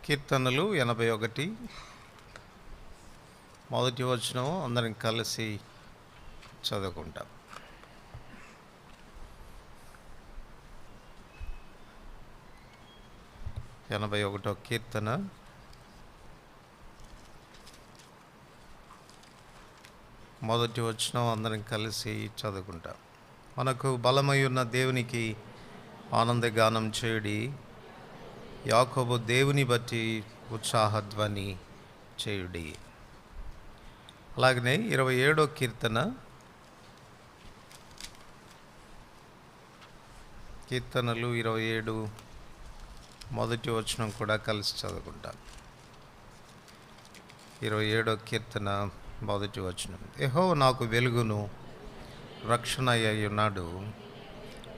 కీర్తనలు 81 మొదటి వచనం అందరం కలిసి చదువుకుంటాం. ఎనభై ఒకటో కీర్తన మొదటి వచనం అందరం కలిసి చదువుకుంటాం. మనకు బలమై ఉన్న దేవునికి ఆనందగానం చేయుడి, యాకోబు దేవుని బట్టి ఉత్సాహధ్వని చేయుడి. అలాగనే 27వ కీర్తనలు 27 మొదటి వచనం కూడా కలిసి చదువుకుంటాం. 27వ కీర్తన మొదటి వచనం. యెహోవా నాకు వెలుగును రక్షణ అయి ఉన్నాడు,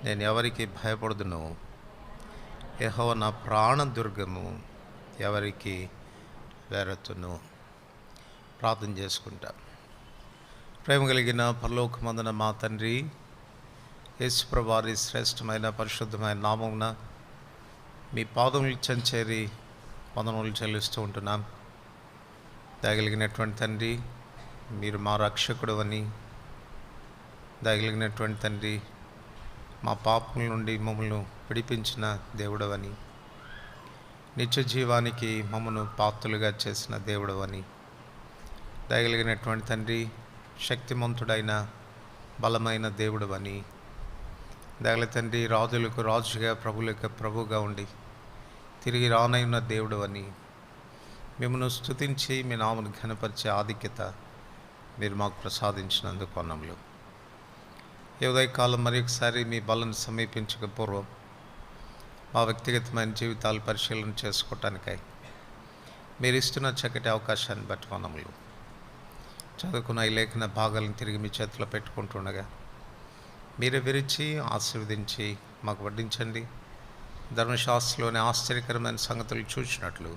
నేను ఎవరికి భయపడదును. యెహోవా నా ప్రాణదుర్గము, ఎవరికి వెరతును. ప్రార్థన చేసుకుంటా. ప్రేమ కలిగిన పరలోకమందున మా తండ్రి, యేసుప్రభు వారి శ్రేష్టమైన పరిశుద్ధమైన నామమున మీ పాదములు చెంచేరి వందనములు చెల్లిస్తూ ఉంటున్నాం. దయగలిగినటువంటి తండ్రి, మీరు మా రక్షకుడు అని, దయగలిగినటువంటి తండ్రి, మా పాపముల నుండి మమ్మల్ని విడిపించిన దేవుడవని, నిత్య జీవానికి మమ్మను పాత్రులుగా చేసిన దేవుడవని, దయగలిగినటువంటి తండ్రి, శక్తిమంతుడైన బలమైన దేవుడవని, దయగల తండ్రి, రాజులకు రాజుగా ప్రభులకు ప్రభుగా ఉండి తిరిగి రానైన దేవుడవని, మిమ్మల్ని స్తుతించి మీ నామను ఘనపరిచే ఆధిక్యత మీరు మాకు ప్రసాదించినందుకు వందనములు. ఈ ఉదయకాలం మరొకసారి మీ బలను సమీపించక పూర్వం మా వ్యక్తిగతమైన జీవితాలు పరిశీలన చేసుకోవటానికై మీరు ఇస్తున్న చక్కటి అవకాశాన్ని బట్టి వందనములు. చదువుకున్న ఈ లేఖన భాగాలను తిరిగి మీ చేతిలో పెట్టుకుంటుండగా మీరే విరిచి ఆశీర్వదించి మాకు వడ్డించండి. ధర్మశాస్త్రంలోని ఆశ్చర్యకరమైన సంగతులు చూసినట్లు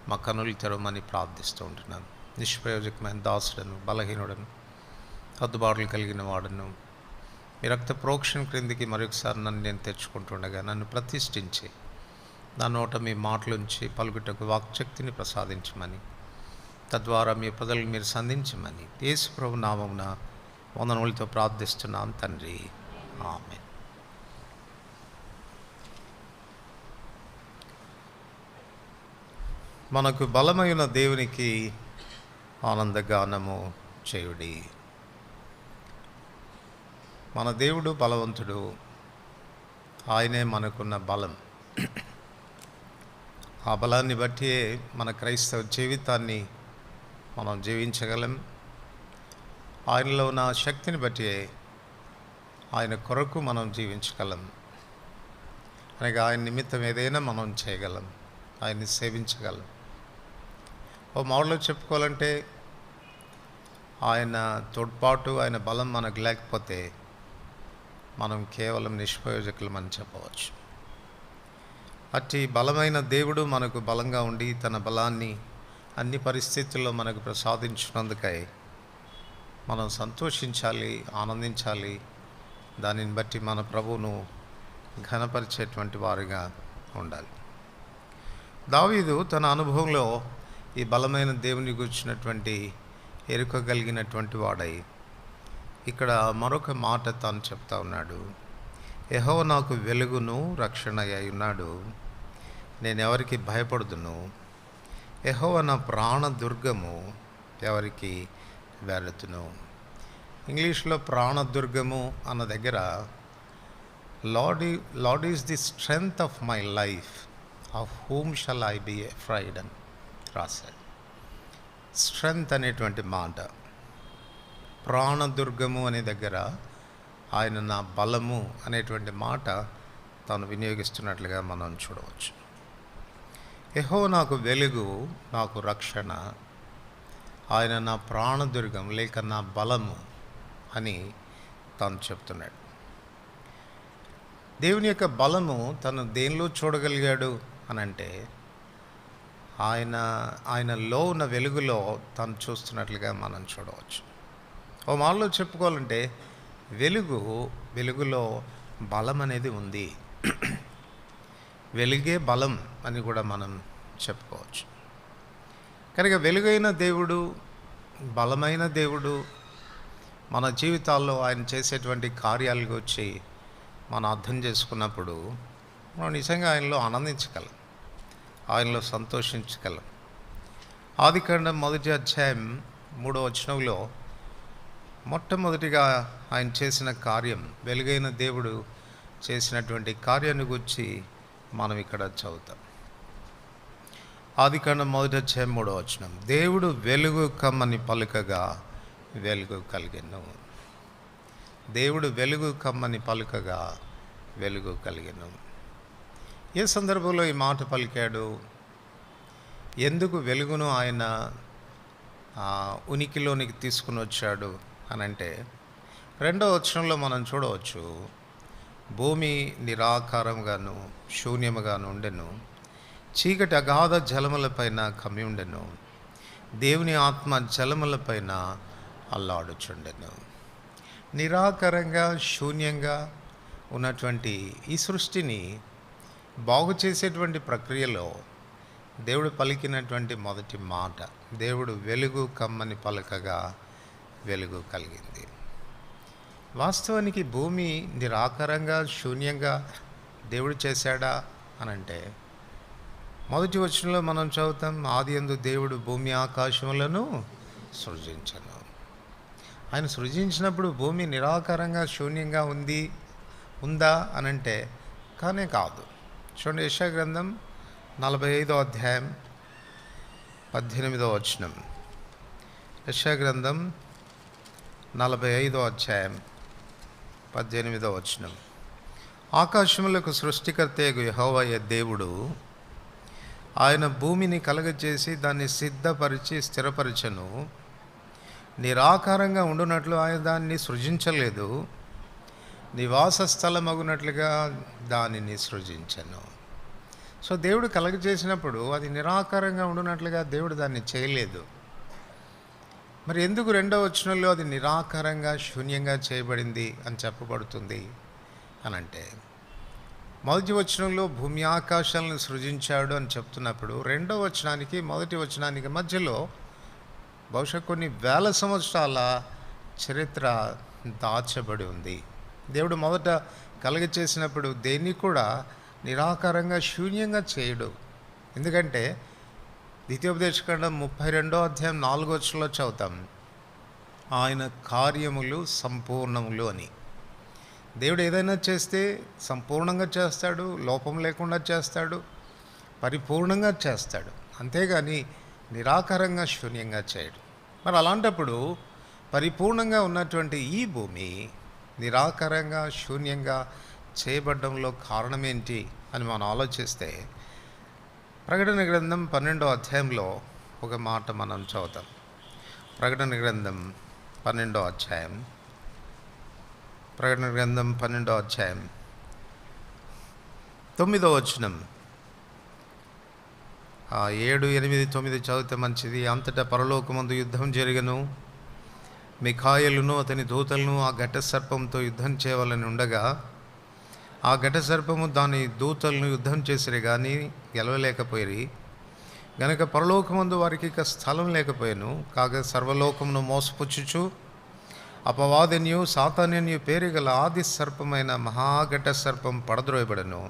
మా కనులు తెరవమని ప్రార్థిస్తూ ఉంటున్నాను. నిష్ప్రయోజకమైన దాసుడను, బలహీనుడను, హద్దుబాటులు కలిగిన వాడను మీ రక్త ప్రోక్షణ క్రిందికి మరొకసారి నన్ను నేను తెచ్చుకుంటుండగా నన్ను ప్రతిష్ఠించి నా నోట మీ మాటలుంచి పలుకుటకు వాక్శక్తిని ప్రసాదించమని, తద్వారా మీ ప్రజలను మీరు సంధించమని యేసు ప్రభు నామమున వందనములతో ప్రార్థిస్తున్నాను తండ్రి, ఆమేన్. మనకు బలమైన దేవునికి ఆనందగానము చేయుడి. మన దేవుడు బలవంతుడు, ఆయనే మనకున్న బలం. ఆ బలాన్ని బట్టి మన క్రైస్తవ జీవితాన్ని మనం జీవించగలం. ఆయనలో ఉన్న శక్తిని బట్టి ఆయన కొరకు మనం జీవించగలం. అనగా ఆయన నిమిత్తం ఏదైనా మనం చేయగలం, ఆయన్ని సేవించగలం. ఓ మాటలో చెప్పుకోవాలంటే ఆయన తోడ్పాటు, ఆయన బలం మనకు లేకపోతే మనం కేవలం నిష్ప్రయోజకులమని చెప్పవచ్చు. అట్టి బలమైన దేవుడు మనకు బలంగా ఉండి తన బలాన్ని అన్ని పరిస్థితుల్లో మనకు ప్రసాదించినందుకై మనం సంతోషించాలి, ఆనందించాలి. దానిని బట్టి మన ప్రభువును ఘనపరిచేటువంటి వారిగా ఉండాలి. దావీదు తన అనుభవంలో ఈ బలమైన దేవుని గురించినటువంటి ఎరుకగలిగినటువంటి వాడై ఇక్కడ మరొక మాట తాను చెప్తా ఉన్నాడు. యెహోవా నాకు వెలుగును రక్షణ అయి ఉన్నాడు, నేను ఎవరికి భయపడుదును. యెహోవా నా ప్రాణదుర్గము, ఎవరికి ఇంగ్లీష్లో ప్రాణదుర్గము అన్న దగ్గర lord is the strength of my life, of whom shall I be afraid అని రాశాడు. స్ట్రెంగ్త్ అనేటువంటి మాట, ప్రాణదుర్గము అనే దగ్గర ఆయన నా బలము అనేటువంటి మాట తాను వినియోగిస్తున్నట్లుగా మనం చూడవచ్చు. యెహోవా నాకు వెలుగు, నాకు రక్షణ, ఆయన నా ప్రాణదుర్గం లేక నా బలము అని తాను చెప్తున్నాడు. దేవుని యొక్క బలము తను దేనిలో చూడగలిగాడు అనంటే ఆయనలో ఉన్న వెలుగులో తాను చూస్తున్నట్లుగా మనం చూడవచ్చు. ఓ మాటలో చెప్పుకోవాలంటే వెలుగులో బలం అనేది ఉంది. వెలుగే బలం అని కూడా మనం చెప్పుకోవచ్చు. కనుక వెలుగైన దేవుడు, బలమైన దేవుడు, మన జీవితాల్లో ఆయన చేసేటువంటి కార్యాల గురించి మనం అర్థం చేసుకున్నప్పుడు మనం నిజంగా ఆయనలో ఆనందించగలం, ఆయనలో సంతోషించగలం. ఆదికాండం 1వ అధ్యాయం 3వ వచనంలో మొట్టమొదటిగా ఆయన చేసిన కార్యం, వెలుగైన దేవుడు చేసినటువంటి కార్యాన్ని గురించి మనం ఇక్కడ చదువుతాం. ఆదికాండం 1వ అధ్యాయం 3వ వచనం, దేవుడు వెలుగు కమ్మని పలుకగా వెలుగు కలిగెను. దేవుడు వెలుగు కమ్మని పలుకగా వెలుగు కలిగెను. ఏ సందర్భంలో ఈ మాట పలికాడు? ఎందుకు వెలుగును ఆయన ఉనికిలోనికి తీసుకుని వచ్చాడు అని అంటే 2వ వచనంలో మనం చూడవచ్చు, భూమి నిరాకారంగాను శూన్యముగాను ఉండెను, చీకటి అగాధ జలములపైన కమ్మి ఉండెను, దేవుని ఆత్మ జలములపైన అల్లాడుచుండెను. నిరాకారంగా శూన్యంగా ఉన్నటువంటి ఈ సృష్టిని బాగు చేసేటువంటి ప్రక్రియలో దేవుడు పలికినటువంటి మొదటి మాట, దేవుడు వెలుగు కమ్మని పలకగా వెలుగు కలిగింది. వాస్తవానికి భూమి నిరాకారంగా శూన్యంగా దేవుడు చేశాడా అనంటే మొదటి వచనంలో మనం చదువుతాం, ఆదియందు దేవుడు భూమి ఆకాశములను సృజించను. ఆయన సృజించినప్పుడు భూమి నిరాకారంగా శూన్యంగా ఉందా అనంటే కానే కాదు. చూడండి, యెషయా గ్రంథం 45వ అధ్యాయం 18వ వచనం. యెషయా గ్రంథం 45వ అధ్యాయం 18వ వచనం, ఆకాశములకు సృష్టికర్తయగు యెహోవాయే దేవుడు, ఆయన భూమిని కలగజేసి దాన్ని సిద్ధపరిచి స్థిరపరచను. నిరాకారంగా ఉండునట్లు ఆయన దాన్ని సృజించలేదు, నివాస స్థలమగునట్లుగా దానిని సృజించను. సో దేవుడు కలగజేసినప్పుడు అది నిరాకారంగా ఉండునట్లుగా దేవుడు దాన్ని చేయలేదు. మరి ఎందుకు 2వ వచనంలో అది నిరాకారంగా శూన్యంగా చేయబడింది అని చెప్పబడుతుంది అనంటే, మొదటి వచనంలో భూమి ఆకాశాలను సృజించాడు అని చెప్తున్నప్పుడు 2వ వచనానికి మొదటి వచనానికి మధ్యలో బహుశా కొన్ని వేల సంవత్సరాల చరిత్ర దాచబడి ఉంది. దేవుడు మొదట కలుగచేసినప్పుడు దేన్ని కూడా నిరాకారంగా శూన్యంగా చేయడు. ఎందుకంటే ద్వితీయోపదేశకాండం 32వ అధ్యాయం 4వ వచనంలో చదువుతాం, ఆయన కార్యములు సంపూర్ణములు అని. దేవుడు ఏదైనా చేస్తే సంపూర్ణంగా చేస్తాడు, లోపం లేకుండా చేస్తాడు, పరిపూర్ణంగా చేస్తాడు, అంతేగాని నిరాకారంగా శూన్యంగా చేయడు. మరి అలాంటప్పుడు పరిపూర్ణంగా ఉన్నటువంటి ఈ భూమి నిరాకారంగా శూన్యంగా చేయబడ్డంలో కారణం ఏంటి అని మనం ఆలోచిస్తే ప్రకటన గ్రంథం 12వ అధ్యాయంలో ఒక మాట మనం చదువుతాం. ప్రకటన గ్రంథం 12వ అధ్యాయం 9వ వచనం, 7, 8, 9 చదివితే మంచిది. అంతటా పరలోకమందు యుద్ధం జరిగను, మిఖాయేలును అతని దూతలను ఆ ఘట సర్పంతో యుద్ధం చేయవాలని ఉండగా ఆ ఘట సర్పము దాని దూతలను యుద్ధం చేసిరే కానీ గెలవలేకపోయి, గనక పరలోకమందు వారికి ఇక స్థలం లేకపోయాను. కాగా సర్వలోకమును మోసపుచ్చుచు అపవాదిన్యు సాతాన్యన్యు పేరు గల ఆది సర్పమైన మహాఘట సర్పం పడద్రోయబడను,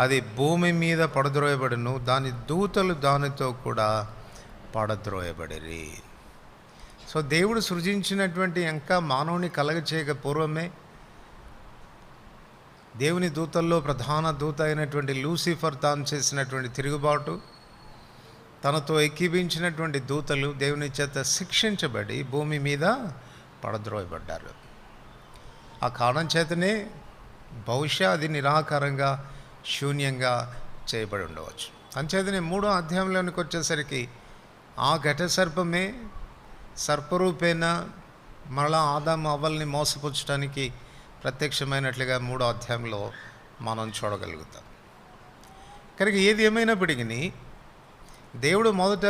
అది భూమి మీద పడద్రోయబడను, దాని దూతలు దానితో కూడా పడద్రోయబడిరి. సో దేవుడు సృజించినటువంటి ఇంకా మానవుని కలగచేయక పూర్వమే దేవుని దూతల్లో ప్రధాన దూత అయినటువంటి లూసిఫర్ తాను చేసినటువంటి తిరుగుబాటు, తనతో ఎక్కిపించినటువంటి దూతలు దేవుని చేత శిక్షించబడి భూమి మీద పడద్రోయబడ్డారు. ఆ కారణం చేతనే బహుశా అది నిరాకారంగా శూన్యంగా చేయబడి ఉండవచ్చు. అంచేతనే 3వ అధ్యాయంలోనికి వచ్చేసరికి ఆ ఘట సర్పమే సర్పరూపేణ మరలా ఆదాము అవ్వల్ని మోసపుచ్చడానికి ప్రత్యక్షమైనట్లుగా 3వ అధ్యాయంలో మనం చూడగలుగుతాం. కనుక ఏది ఏమైనప్పటికీ దేవుడు మొదట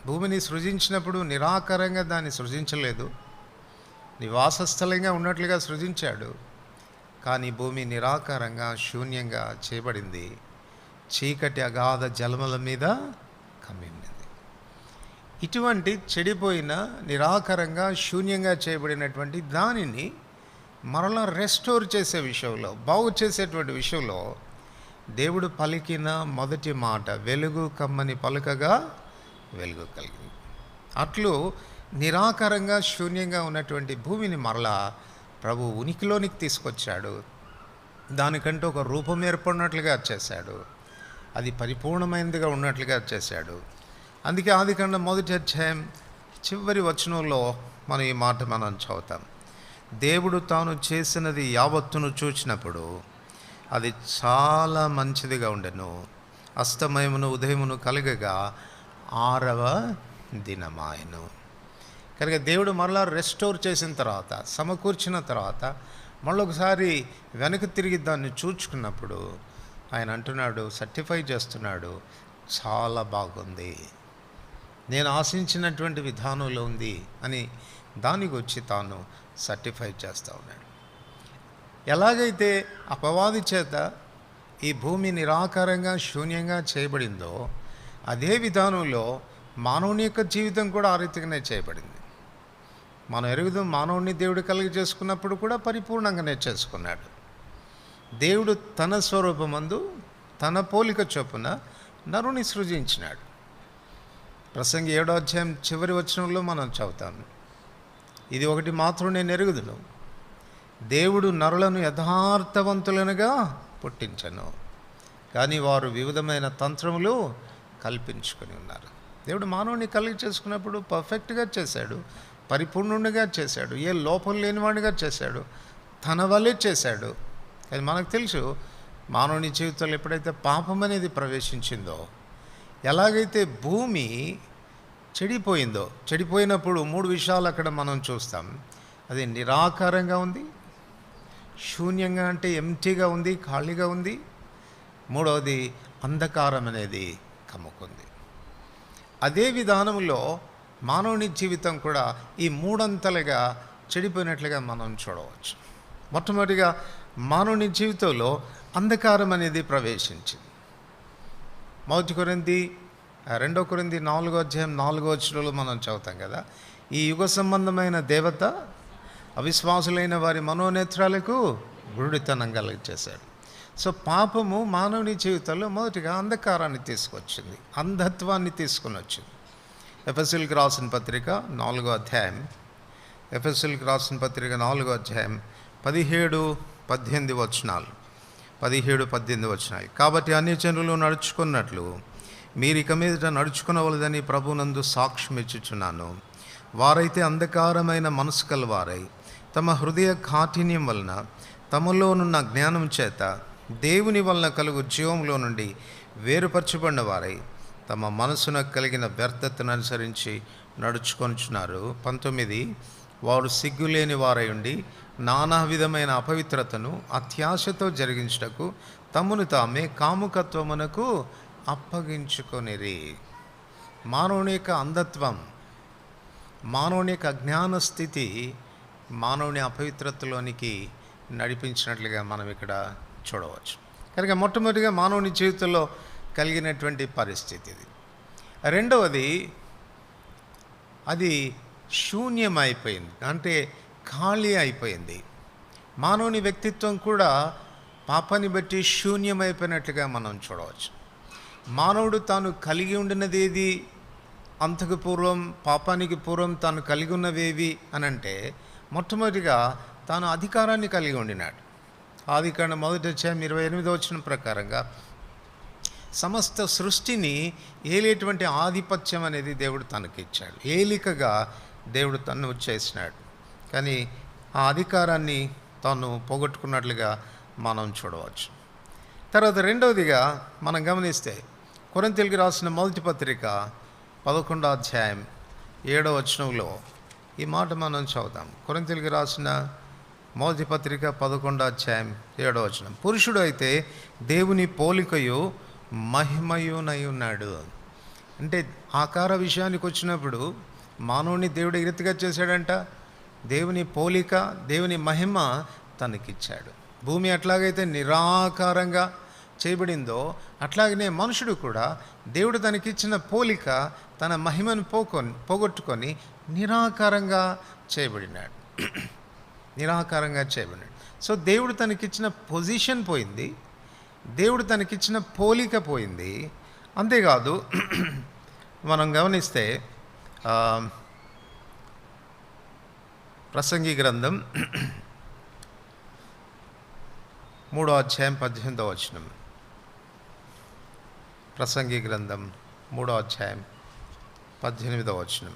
భూమిని సృజించినప్పుడు నిరాకారంగా దాన్ని సృజించలేదు, నివాస స్థలంగా ఉన్నట్లుగా సృజించాడు. కానీ భూమి నిరాకారంగా శూన్యంగా చేయబడింది. చీకటి అగాధ జలముల మీద కమ్మింది. ఇటువంటి చెడిపోయిన, నిరాకారంగా, శూన్యంగా చేయబడినటువంటి దానిని మరలా రెస్టోర్ చేసే విషయంలో, బాగు చేసేటువంటి విషయంలో దేవుడు పలికిన మొదటి మాట, వెలుగు కమ్మని పలుకగా వెలుగు కలిగింది. అట్లు నిరాకారంగా, శూన్యంగా ఉన్నటువంటి భూమిని మరలా ప్రభు ఉనికిలోనికి తీసుకొచ్చాడు. దానికంటే ఒక రూపం ఏర్పడినట్లుగా చేశాడు. అది పరిపూర్ణమైనదిగా ఉన్నట్లుగా చేశాడు. అందుకే ఆదికాండం 1వ అధ్యాయం చివరి వచనంలో మనం ఈ మాట చదువుతాం. దేవుడు తాను చేసినది యావత్తును చూచినప్పుడు అది చాలా మంచిదిగా ఉండెను. అస్తమయమును ఉదయమును కలగగా 6వ దినమాయెను. కనుక దేవుడు మరలా రెస్టోర్ చేసిన తర్వాత, సమకూర్చిన తర్వాత, మళ్ళొకసారి వెనక్కి తిరిగి దాన్ని చూచుకున్నప్పుడు ఆయన అంటున్నాడు, సర్టిఫై చేస్తున్నాడు, చాలా బాగుంది, నేను ఆశించినటువంటి విధానంలో ఉంది అని దానికి వచ్చి తాను సర్టిఫై చేస్తూ ఉన్నాడు. ఎలాగైతే అపవాది చేత ఈ భూమి నిరాకారంగా, శూన్యంగా చేయబడిందో అదే విధానంలో మానవుని యొక్క జీవితం కూడా ఆ రీతిగానే చేయబడింది. మనం ఎరుగుదాం, మానవుని దేవుడు కలిగి చేసుకున్నప్పుడు కూడా పరిపూర్ణంగానే చేసుకున్నాడు. దేవుడు తన స్వరూపమందు తన పోలిక చొప్పున నరుని సృజించినాడు. ప్రసంగి 7వ అధ్యాయం చివరి వచనంలో మనం చదువుతాం, ఇది ఒకటి మాత్రం నేను ఎరుగుదును, దేవుడు నరులను యథార్థవంతులనుగా పుట్టించను, కానీ వారు వివిధమైన తంత్రములు కల్పించుకొని ఉన్నారు. దేవుడు మానవుని కలిగి చేసుకున్నప్పుడు పర్ఫెక్ట్గా చేశాడు, పరిపూర్ణునిగా చేశాడు, ఏ లోపం లేనివాడిగా చేశాడు, తన వల్లే చేశాడు. అది మనకు తెలుసు. మానవుని జీవితంలో ఎప్పుడైతే పాపం అనేది ప్రవేశించిందో, ఎలాగైతే భూమి చెడిపోయిందో, చెడిపోయినప్పుడు 3 విషయాలు అక్కడ మనం చూస్తాం. అది నిరాకారంగా ఉంది, శూన్యంగా అంటే ఎంటీగా ఉంది, ఖాళీగా ఉంది. 3వది అంధకారం అనేది కమ్ముకుంది. అదే విధానంలో మానవుని జీవితం కూడా ఈ 3 అంతలుగా చెడిపోయినట్లుగా మనం చూడవచ్చు. మొట్టమొదటిగా మానవుని జీవితంలో అంధకారం అనేది ప్రవేశించింది. 1 కొరింథీ 2 కొరింథీ 4వ అధ్యాయం 4వ వచనంలో మనం చదువుతాం కదా, ఈ యుగ సంబంధమైన దేవత అవిశ్వాసులైన వారి మనోనేత్రాలకు గురుడితనం కలిగజేశాడు. సో పాపము మానవుని జీవితంలో మొదటిగా అంధకారాన్ని తీసుకొచ్చింది, అంధత్వాన్ని తీసుకుని వచ్చింది. ఎఫెసీయులకు రాసిన పత్రిక 4వ అధ్యాయం, ఎఫెసీయులకు రాసిన పత్రిక 4వ అధ్యాయం 17-18 వచనాలు, 17-18 వచనాలు. కాబట్టి అన్యజనులు నడుచుకున్నట్లు మీరు ఇక మీదట నడుచుకునవలదని ప్రభునందు సాక్ష్యం ఇచ్చుచున్నాను. వారైతే అంధకారమైన మనసు కలవారై తమ హృదయ కాఠిన్యం వలన తమలోనున్న జ్ఞానం చేత దేవుని వలన కలుగు జీవంలో నుండి వేరుపరచబడిన వారై తమ మనసున కలిగిన వ్యర్థతను అనుసరించి నడుచుకొనుచున్నారు. 19 వారు సిగ్గులేని వారై ఉండి నానా విధమైన అపవిత్రతను అత్యాశతో జరిగించుటకు తమను తామే కాముకత్వమునకు అప్పగించుకొనిరి. మానవుని యొక్క అంధత్వం, మానవుని యొక్క అజ్ఞాన స్థితి మానవుని అపవిత్రతలోనికి నడిపించినట్లుగా మనం ఇక్కడ చూడవచ్చు. కనుక మొట్టమొదటిగా మానవుని జీవితంలో కలిగినటువంటి పరిస్థితి ఇది. రెండవది, అది శూన్యమైపోయింది, అంటే ఖాళీ అయిపోయింది. మానవుని వ్యక్తిత్వం కూడా పాపాన్ని బట్టి శూన్యమైపోయినట్లుగా మనం చూడవచ్చు. మానవుడు తాను కలిగి ఉండినది ఏది, అంతకు పూర్వం, పాపానికి పూర్వం తాను కలిగి ఉన్నవేవి అని అంటే, మొట్టమొదటిగా తాను అధికారాన్ని కలిగి ఉండినాడు. ఆదికాండం 1వ అధ్యాయం 28వ వచనం ప్రకారంగా సమస్త సృష్టిని ఏలేటువంటి ఆధిపత్యం అనేది దేవుడు తనకి ఇచ్చాడు. ఏలికగా దేవుడు తను చేసినాడు. కానీ ఆ అధికారాన్ని తాను పోగొట్టుకున్నట్లుగా మనం చూడవచ్చు. తర్వాత రెండవదిగా మనం గమనిస్తే కొరింథీయులకు రాసిన మొదటి పత్రిక 11వ అధ్యాయం 7వ వచనంలో ఈ మాట మనం చదువుతాం. కొరింథీయులకు రాసిన మొదటి పత్రిక 11వ అధ్యాయం 7వ వచనం, పురుషుడు అయితే దేవుని పోలికయు మహిమయునై ఉన్నాడు. అంటే ఆకార విషయానికి వచ్చినప్పుడు మానవుని దేవుడు ఏ రీతిగా చేశాడంట, దేవుని పోలిక, దేవుని మహిమ తనకిచ్చాడు. భూమి అట్లాగైతే నిరాకారంగా చేయబడిందో అట్లాగనే మనుషుడు కూడా దేవుడు తనకిచ్చిన పోలిక తన మహిమను పోగొట్టుకొని నిరాకారంగా చేయబడినాడు. నిరాకారంగా చేయబడినాడు. సో దేవుడు తనకిచ్చిన పొజిషన్ పోయింది, దేవుడు తనకిచ్చిన పోలిక పోయింది. అంతేకాదు, మనం గమనిస్తే ప్రసంగి గ్రంథం 3వ అధ్యాయం 18వ వచనం. ప్రసంగి గ్రంథం 3వ అధ్యాయం 18వ వచనం.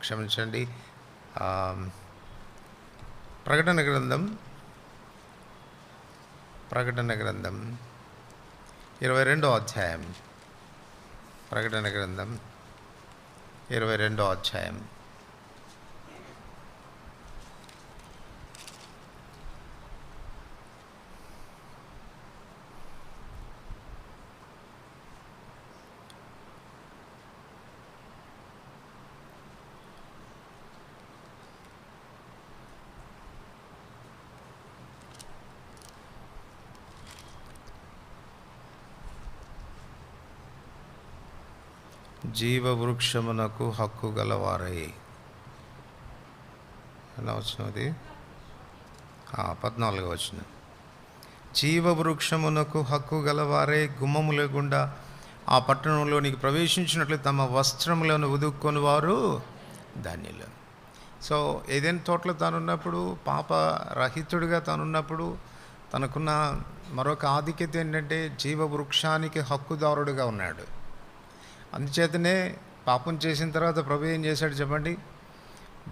క్షమించండి, ప్రకటన గ్రంథం 22వ అధ్యాయం. ప్రకటన గ్రంథం 22వ అధ్యాయం. జీవవృక్షమునకు హక్కు గలవారై, ఎలా వచ్చినది? 14వ వచనం. జీవవృక్షమునకు హక్కు గలవారే గుమ్మముల గుండా ఆ పట్టణంలోనికి ప్రవేశించినట్లు తమ వస్త్రములను ఉదుక్కొని వారు ధన్యులు. సో ఏదైనా తోటలో తానున్నప్పుడు, పాపరహితుడిగా తానున్నప్పుడు తనకున్న మరొక ఆధిక్యత ఏంటంటే జీవవృక్షానికి హక్కుదారుడుగా ఉన్నాడు. అందుచేతనే పాపం చేసిన తర్వాత ప్రభు ఏం చేశాడు చెప్పండి?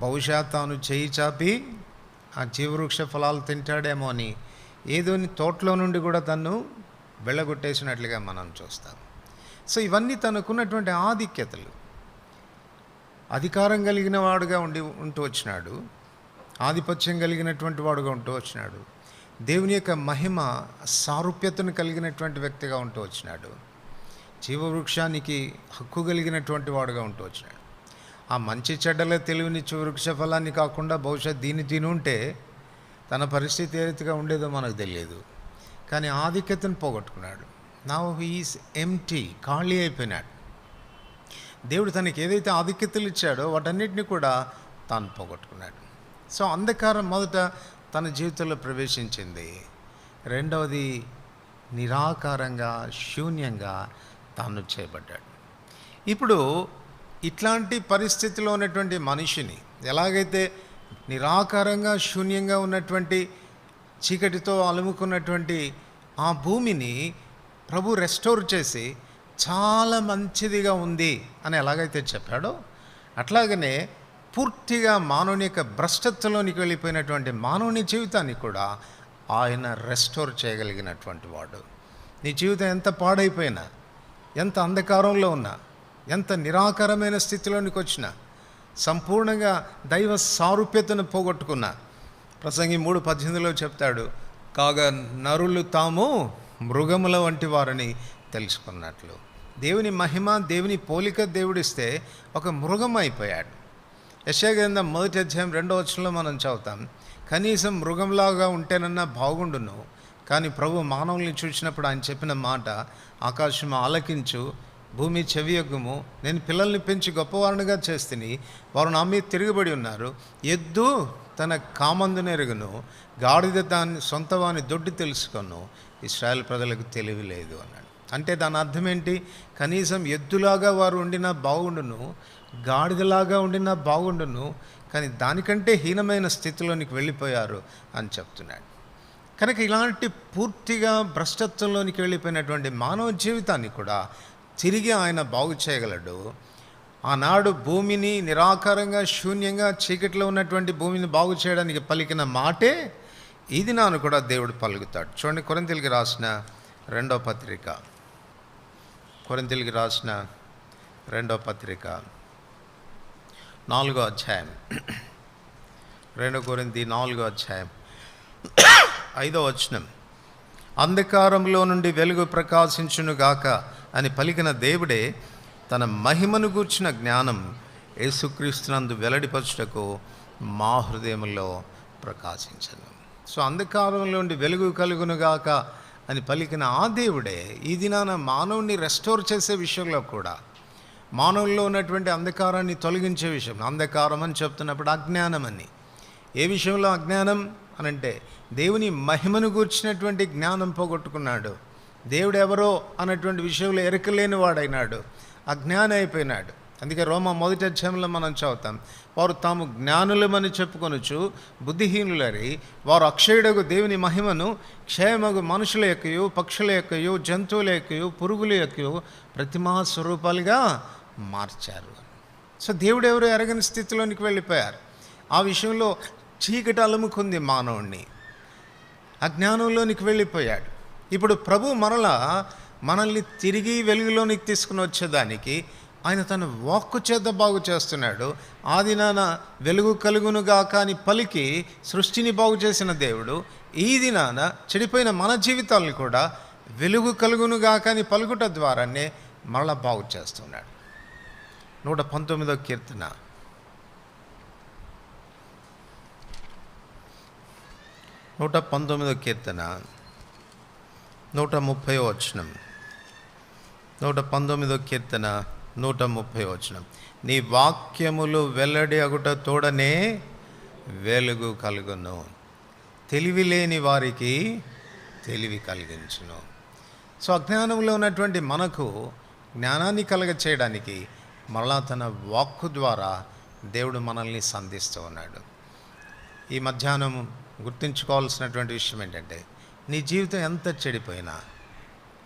బహుశా తాను చేయి చాపి ఆ జీవవృక్ష ఫలాలు తింటాడేమో అని ఏదోని తోటలో నుండి కూడా తను వెళ్ళగొట్టేసినట్లుగా మనం చూస్తాం. సో ఇవన్నీ తనకున్నటువంటి ఆధిక్యతలు. అధికారం కలిగిన వాడుగా ఉంటూ వచ్చినాడు, ఆధిపత్యం కలిగినటువంటి వాడుగా ఉంటూ వచ్చినాడు, దేవుని యొక్క మహిమ సారూప్యతను కలిగినటువంటి వ్యక్తిగా ఉంటూ వచ్చినాడు, జీవవృక్షానికి హక్కు కలిగినటువంటి వాడుగా ఉంటూ వచ్చినాడు. ఆ మంచి చెడ్డల తెలివినిచ్చు వృక్ష ఫలాన్ని కాకుండా బహుశా దీన్ని తిని ఉంటే తన పరిస్థితి ఏ రీతిగా ఉండేదో మనకు తెలియదు. కానీ ఆధిక్యతను పోగొట్టుకున్నాడు. నౌ హీఈస్ ఎంప్టీ, ఖాళీ అయిపోయినాడు. దేవుడు తనకి ఏదైతే ఆధిక్యతలు ఇచ్చాడో వాటన్నిటిని కూడా తాను పోగొట్టుకున్నాడు. సో అంధకారం మొదట తన జీవితంలో ప్రవేశించింది. రెండవది, నిరాకారంగా శూన్యంగా తాను చేయబడ్డాడు. ఇప్పుడు ఇట్లాంటి పరిస్థితిలో ఉన్నటువంటి మనిషిని, ఎలాగైతే నిరాకారంగా శూన్యంగా ఉన్నటువంటి చీకటితో అలుముకున్నటువంటి ఆ భూమిని ప్రభు రెస్టోర్ చేసి చాలా మంచిదిగా ఉంది అని ఎలాగైతే చెప్పాడో, అట్లాగనే పూర్తిగా మానవుని యొక్క భ్రష్టత్వంలోనికి వెళ్ళిపోయినటువంటి మానవుని జీవితాన్ని కూడా ఆయన రెస్టోర్ చేయగలిగినటువంటి వాడు. నీ జీవితం ఎంత పాడైపోయినా, ఎంత అంధకారంలో ఉన్నా, ఎంత నిరాకారమైన స్థితిలోనికి వచ్చినా, సంపూర్ణంగా దైవ సారూప్యతను పోగొట్టుకున్నా, ప్రసంగి 3:18లో చెప్తాడు, కాగా నరులు తాము మృగముల వంటి వారని తెలుసుకున్నట్లు. దేవుని మహిమ, దేవుని పోలిక దేవుడిస్తే ఒక మృగం అయిపోయాడు. యెషయా గ్రంథం 1వ అధ్యాయం 2వ వచనంలో మనం చదువుతాం, కనీసం మృగంలాగా ఉంటేనన్నా బాగుండును, కానీ ప్రభు మానవుల్ని చూసినప్పుడు ఆయన చెప్పిన మాట, ఆకాశం ఆలకించు, భూమి చెవియొగ్గుము, నేను పిల్లల్ని పెంచి గొప్పవారునిగా చేస్తుని, వారు నా మీద తిరగబడి ఉన్నారు. ఎద్దు తన కామందునెరుగును, గాడిద దాని సొంతవాని దొడ్డి తెలుసుకొను, ఇశ్రాయేల్ ప్రజలకు తెలివి లేదు అన్నాడు. అంటే దాని అర్థం ఏంటి? కనీసం ఎద్దులాగా వారు ఉండినా బాగుండును, గాడిదలాగా ఉండినా బాగుండును, కానీ దానికంటే హీనమైన స్థితిలోనికి వెళ్ళిపోయారు అని చెప్తున్నాడు. కనుక ఇలాంటి పూర్తిగా భ్రష్టత్వంలోనికి వెళ్ళిపోయినటువంటి మానవ జీవితాన్ని కూడా తిరిగి ఆయన బాగు చేయగలడు. ఆనాడు భూమిని నిరాకారంగా శూన్యంగా చీకట్లో ఉన్నటువంటి భూమిని బాగు చేయడానికి పలికిన మాటే ఇది నాను కూడా దేవుడు పలుకుతాడు. చూడండి, కొరింథీయులకు రాసిన 2వ పత్రిక, కొరింథీయులకు రాసిన 2వ పత్రిక 4వ అధ్యాయం, 2 కొరింథీ 4వ అధ్యాయం 5వ వచనం. అంధకారంలో నుండి వెలుగు ప్రకాశించునుగాక అని పలికిన దేవుడే తన మహిమను గూర్చిన జ్ఞానం యేసుక్రీస్తునందు వెల్లడిపరచుటకు మా హృదయంలో ప్రకాశించను. సో అంధకారంలో నుండి వెలుగు కలుగునుగాక అని పలికిన ఆ దేవుడే ఈ దినాన మానవుని రెస్టోర్ చేసే విషయంలో కూడా, మానవుల్లో ఉన్నటువంటి అంధకారాన్ని తొలగించే విషయం, అంధకారం అని చెప్తున్నప్పుడు అజ్ఞానం అని. ఏ విషయంలో అజ్ఞానం అనంటే దేవుని మహిమను గూర్చినటువంటి జ్ఞానం పోగొట్టుకున్నాడు. దేవుడు ఎవరో అన్నటువంటి విషయంలో ఎరకలేని వాడైనాడు, అజ్ఞాని అయిపోయినాడు. అందుకే రోమా 1వ అధ్యాయంలో మనం చదువుతాం, వారు తాము జ్ఞానులమని చెప్పుకొనుచు బుద్ధిహీనులరి వారు అక్షయుడగు దేవుని మహిమను క్షయమగు మనుషుల యొక్కయు పక్షుల యొక్కయు జంతువుల యొక్కయు పురుగుల యొక్కయు ప్రతిమా స్వరూపాలుగా మార్చారు. సో దేవుడు ఎవరు ఎరగని స్థితిలోనికి వెళ్ళిపోయారు. ఆ విషయంలో చీకటి అలుముకుంది మానవుణ్ణి, అజ్ఞానంలోనికి వెళ్ళిపోయాడు. ఇప్పుడు ప్రభు మనల్ని తిరిగి వెలుగులోనికి తీసుకుని వచ్చేదానికి ఆయన తన వాక్కు చేత బాగు చేస్తున్నాడు. ఆ దినాన వెలుగు కలుగునుగా కానీ పలికి సృష్టిని బాగు చేసిన దేవుడు ఈ దినాన చెడిపోయిన మన జీవితాలను కూడా వెలుగు కలుగునుగా కానీ పలుకుట ద్వారానే మరలా బాగు చేస్తున్నాడు. 119వ కీర్తన 119వ కీర్తన 130వ వచనం. 119వ కీర్తన 130వ వచనం. నీ వాక్యములు వెల్లడి అగుట తోడనే వెలుగు కలుగును, తెలివి లేని వారికి తెలివి కలిగించును. సో అజ్ఞానంలో ఉన్నటువంటి మనకు జ్ఞానాన్ని కలగ చేయడానికి మరలా తన వాక్కు ద్వారా దేవుడు మనల్ని సంధిస్తూ ఉన్నాడు. ఈ మధ్యాహ్నం గుర్తుంచుకోవాల్సినటువంటి విషయం ఏంటంటే, నీ జీవితం ఎంత చెడిపోయినా,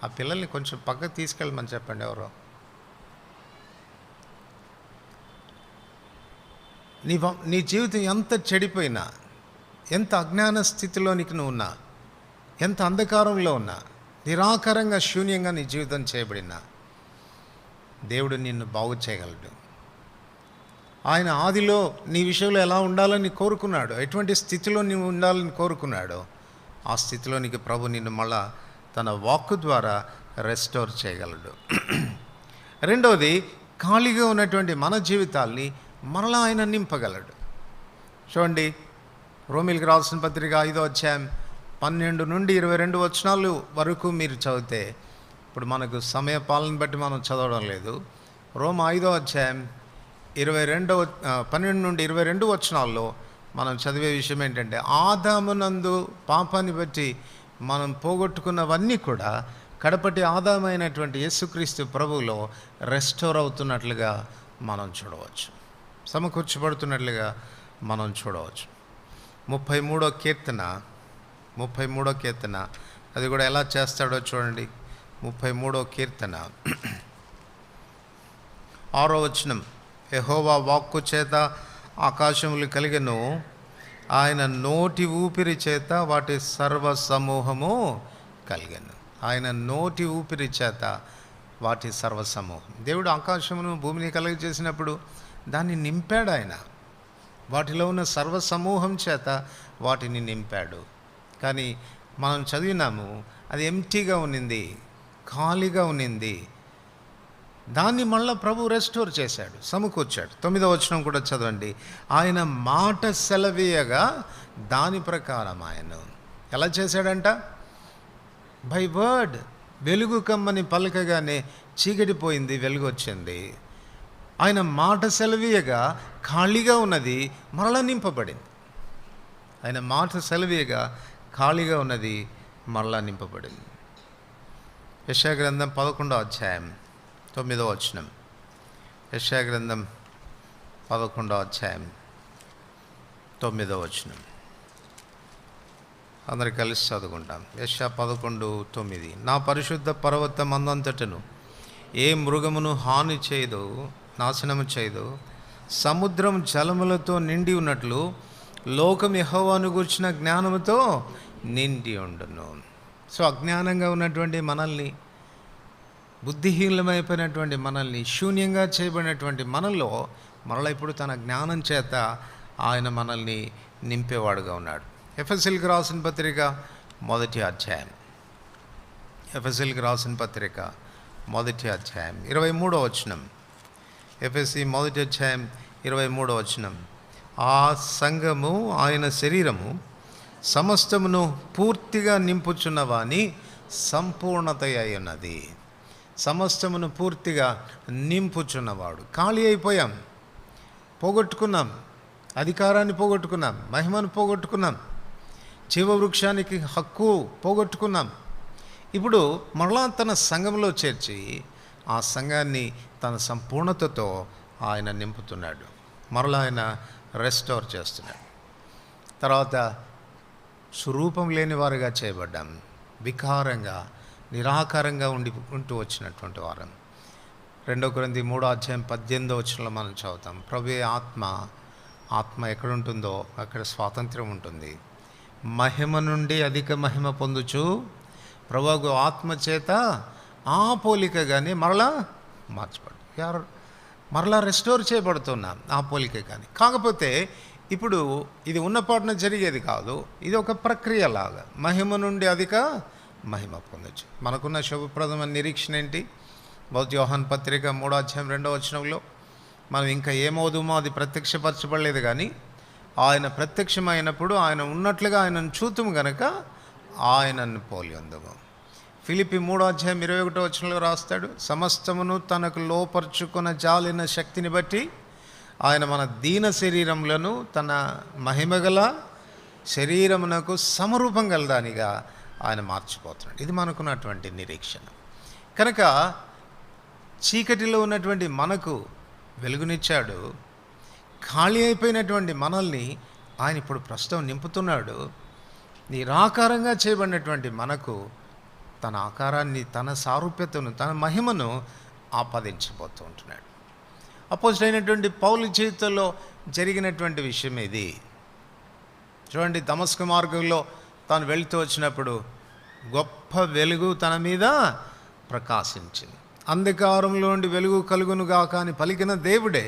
ఆ పిల్లల్ని కొంచెం పక్కకు తీసుకెళ్ళమని చెప్పండి. ఎవరో నీ జీవితం ఎంత చెడిపోయినా, ఎంత అజ్ఞాన స్థితిలోనికి నువ్వు ఉన్నా, ఎంత అంధకారంలో ఉన్నా, నిరాకారంగా శూన్యంగా నీ జీవితం చేయబడినా, దేవుడు నిన్ను బాగు చేయగలడు. ఆయన ఆదిలో నీ విషయంలో ఎలా ఉండాలని కోరుకున్నాడు, ఎటువంటి స్థితిలో నీవు ఉండాలని కోరుకున్నాడో ఆ స్థితిలోనికి ప్రభు నిన్ను మళ్ళా తన వాక్కు ద్వారా రెస్టోర్ చేయగలడు. రెండవది, ఖాళీగా ఉన్నటువంటి మన జీవితాల్ని మరలా ఆయన నింపగలడు. చూడండి, రోమీయులకు రాసిన పత్రిక 5వ అధ్యాయం 12 నుండి 22 వచనాలు వరకు మీరు చదివితే, ఇప్పుడు మనకు సమయ పాలన బట్టి మనం చదవడం లేదు. రోమ 5వ అధ్యాయం 12 నుండి 22 వచనాల్లో మనం చదివే విషయం ఏంటంటే, ఆదామునందు పాపాన్ని బట్టి మనం పోగొట్టుకున్నవన్నీ కూడా కడపటి ఆదామైనటువంటి యేసుక్రీస్తు ప్రభువులో రెస్టోర్ అవుతున్నట్లుగా మనం చూడవచ్చు, సమకూర్చబడుతున్నట్లుగా మనం చూడవచ్చు. 33వ కీర్తన అది కూడా ఎలా చేస్తాడో చూడండి. 33వ కీర్తన 6వ వచనం. యెహోవా వాక్కు చేత ఆకాశములు కలిగెను, ఆయన నోటి ఊపిరి చేత వాటి సర్వ సమూహము కలిగెను. ఆయన నోటి ఊపిరి చేత వాటి సర్వసమూహం. దేవుడు ఆకాశమును భూమిని కలుగ చేసినప్పుడు దాన్ని నింపాడు. ఆయన వాటిలో ఉన్న సర్వసమూహం చేత వాటిని నింపాడు. కానీ మనం చదివినాము, అది ఎంటీగా ఉన్నింది, ఖాళీగా ఉన్నింది. దాన్ని మళ్ళీ ప్రభు రెస్టోర్ చేశాడు, సమకూర్చాడు. 9వ వచనం కూడా చదవండి. ఆయన మాట సెలవీయగా దాని ప్రకారం ఆయన ఎలా చేశాడంట? By word. వెలుగు కమ్మని పలకగానే చీకటి పోయింది, వెలుగు వచ్చింది. ఆయన మాట సెలవీయగా ఖాళీగా ఉన్నది మరలా నింపబడింది. ఆయన మాట సెలవీయగా ఖాళీగా ఉన్నది మరలా నింపబడింది. యెషయా గ్రంథం 11వ అధ్యాయం 9వ వచనం. యెషయా గ్రంథం 11వ అధ్యాయం 9వ వచనం. అందరు కలిసి చదువుకుంటాం. యెషయా 11:9. నా పరిశుద్ధ పర్వతం అందంతటను ఏ మృగమును హాని చేయదు, నాశనము చేయదు. సముద్రం జలములతో నిండి ఉన్నట్లు లోకం యెహోవాను గూర్చిన జ్ఞానముతో నిండి ఉండును. సో అజ్ఞానంగా ఉన్నటువంటి మనల్ని, బుద్ధిహీనమైపోయినటువంటి మనల్ని, శూన్యంగా చేయబడినటువంటి మనలో మరలా ఇప్పుడు తన జ్ఞానం చేత ఆయన మనల్ని నింపేవాడుగా ఉన్నాడు. ఎఫెసీయులకు రాసిన పత్రిక 1వ అధ్యాయం. ఎఫెసీయులకు రాసిన పత్రిక 1వ అధ్యాయం 23వ వచనం. ఎఫెసీ 1వ అధ్యాయం 23వ వచనం. ఆ సంఘము ఆయన శరీరము సమస్తమును పూర్తిగా నింపుచున్నవాని సంపూర్ణత అయి ఉన్నది. సమస్తమును పూర్తిగా నింపుచున్నవాడు. ఖాళీ అయిపోయాం, పోగొట్టుకున్నాం, అధికారాన్ని పోగొట్టుకున్నాం, మహిమను పోగొట్టుకున్నాం, జీవవృక్షానికి హక్కు పోగొట్టుకున్నాం. ఇప్పుడు మరలా తన సంఘంలో చేర్చి ఆ సంఘాన్ని తన సంపూర్ణతతో ఆయన నింపుతున్నాడు. మరలా ఆయన రెస్టోర్ చేస్తున్నాడు. తర్వాత స్వరూపం లేని వారుగా చేయబడ్డాం, వికారంగా నిరాకారంగా ఉంటూ వచ్చినటువంటి వారం. 2 కొరింథీ 3:18 మనం చదువుతాం, ప్రభువే ఆత్మ ఎక్కడుంటుందో అక్కడ స్వాతంత్ర్యం ఉంటుంది. మహిమ నుండి అధిక మహిమ పొందుచు ప్రభువు ఆత్మ చేత ఆ పోలికగానే మరలా మార్చబడు, మరలా రెస్టోర్ చేయబడుతున్నాం ఆ పోలిక. కానీ కాకపోతే ఇప్పుడు ఇది ఉన్నపాటున జరిగేది కాదు, ఇది ఒక ప్రక్రియ లాగా. మహిమ నుండి అధిక మహిమ పొందొచ్చు. మనకున్న శుభప్రదమైన నిరీక్షణ ఏంటి? మొదటి యోహాను పత్రిక 3:2 మనం ఇంకా ఏమవుదుమో అది ప్రత్యక్షపరచబడలేదు, కానీ ఆయన ప్రత్యక్షమైనప్పుడు ఆయన ఉన్నట్లుగా ఆయనను చూతుము గనక ఆయనను పోలి ఉందము. ఫిలిప్పీ 3:21 రాస్తాడు, సమస్తమును తనకు లోపరుచుకున్న జాలిన శక్తిని బట్టి ఆయన మన దీన శరీరములను తన మహిమగల శరీరమునకు సమరూపం గలదానిగా ఆయన మార్చిపోతున్నాడు. ఇది మనకున్నటువంటి నిరీక్షణ. కనుక చీకటిలో ఉన్నటువంటి మనకు వెలుగునిచ్చాడు, ఖాళీ అయిపోయినటువంటి మనల్ని ఆయన ఇప్పుడు ప్రస్తుతం నింపుతున్నాడు. నిరాకారంగా చేయబడినటువంటి మనకు తన ఆకారాన్ని, తన సారూప్యతను, తన మహిమను ఆపాదించబోతూ ఉంటున్నాడు. అపోజిట్ పౌలు జీవితంలో జరిగినటువంటి విషయం ఇది. చూడండి, దమస్కు మార్గంలో తాను వెళుతూ వచ్చినప్పుడు గొప్ప వెలుగు తన మీద ప్రకాశించింది. అంధకారంలో నుండి వెలుగు కలుగునుగా కానీ పలికిన దేవుడే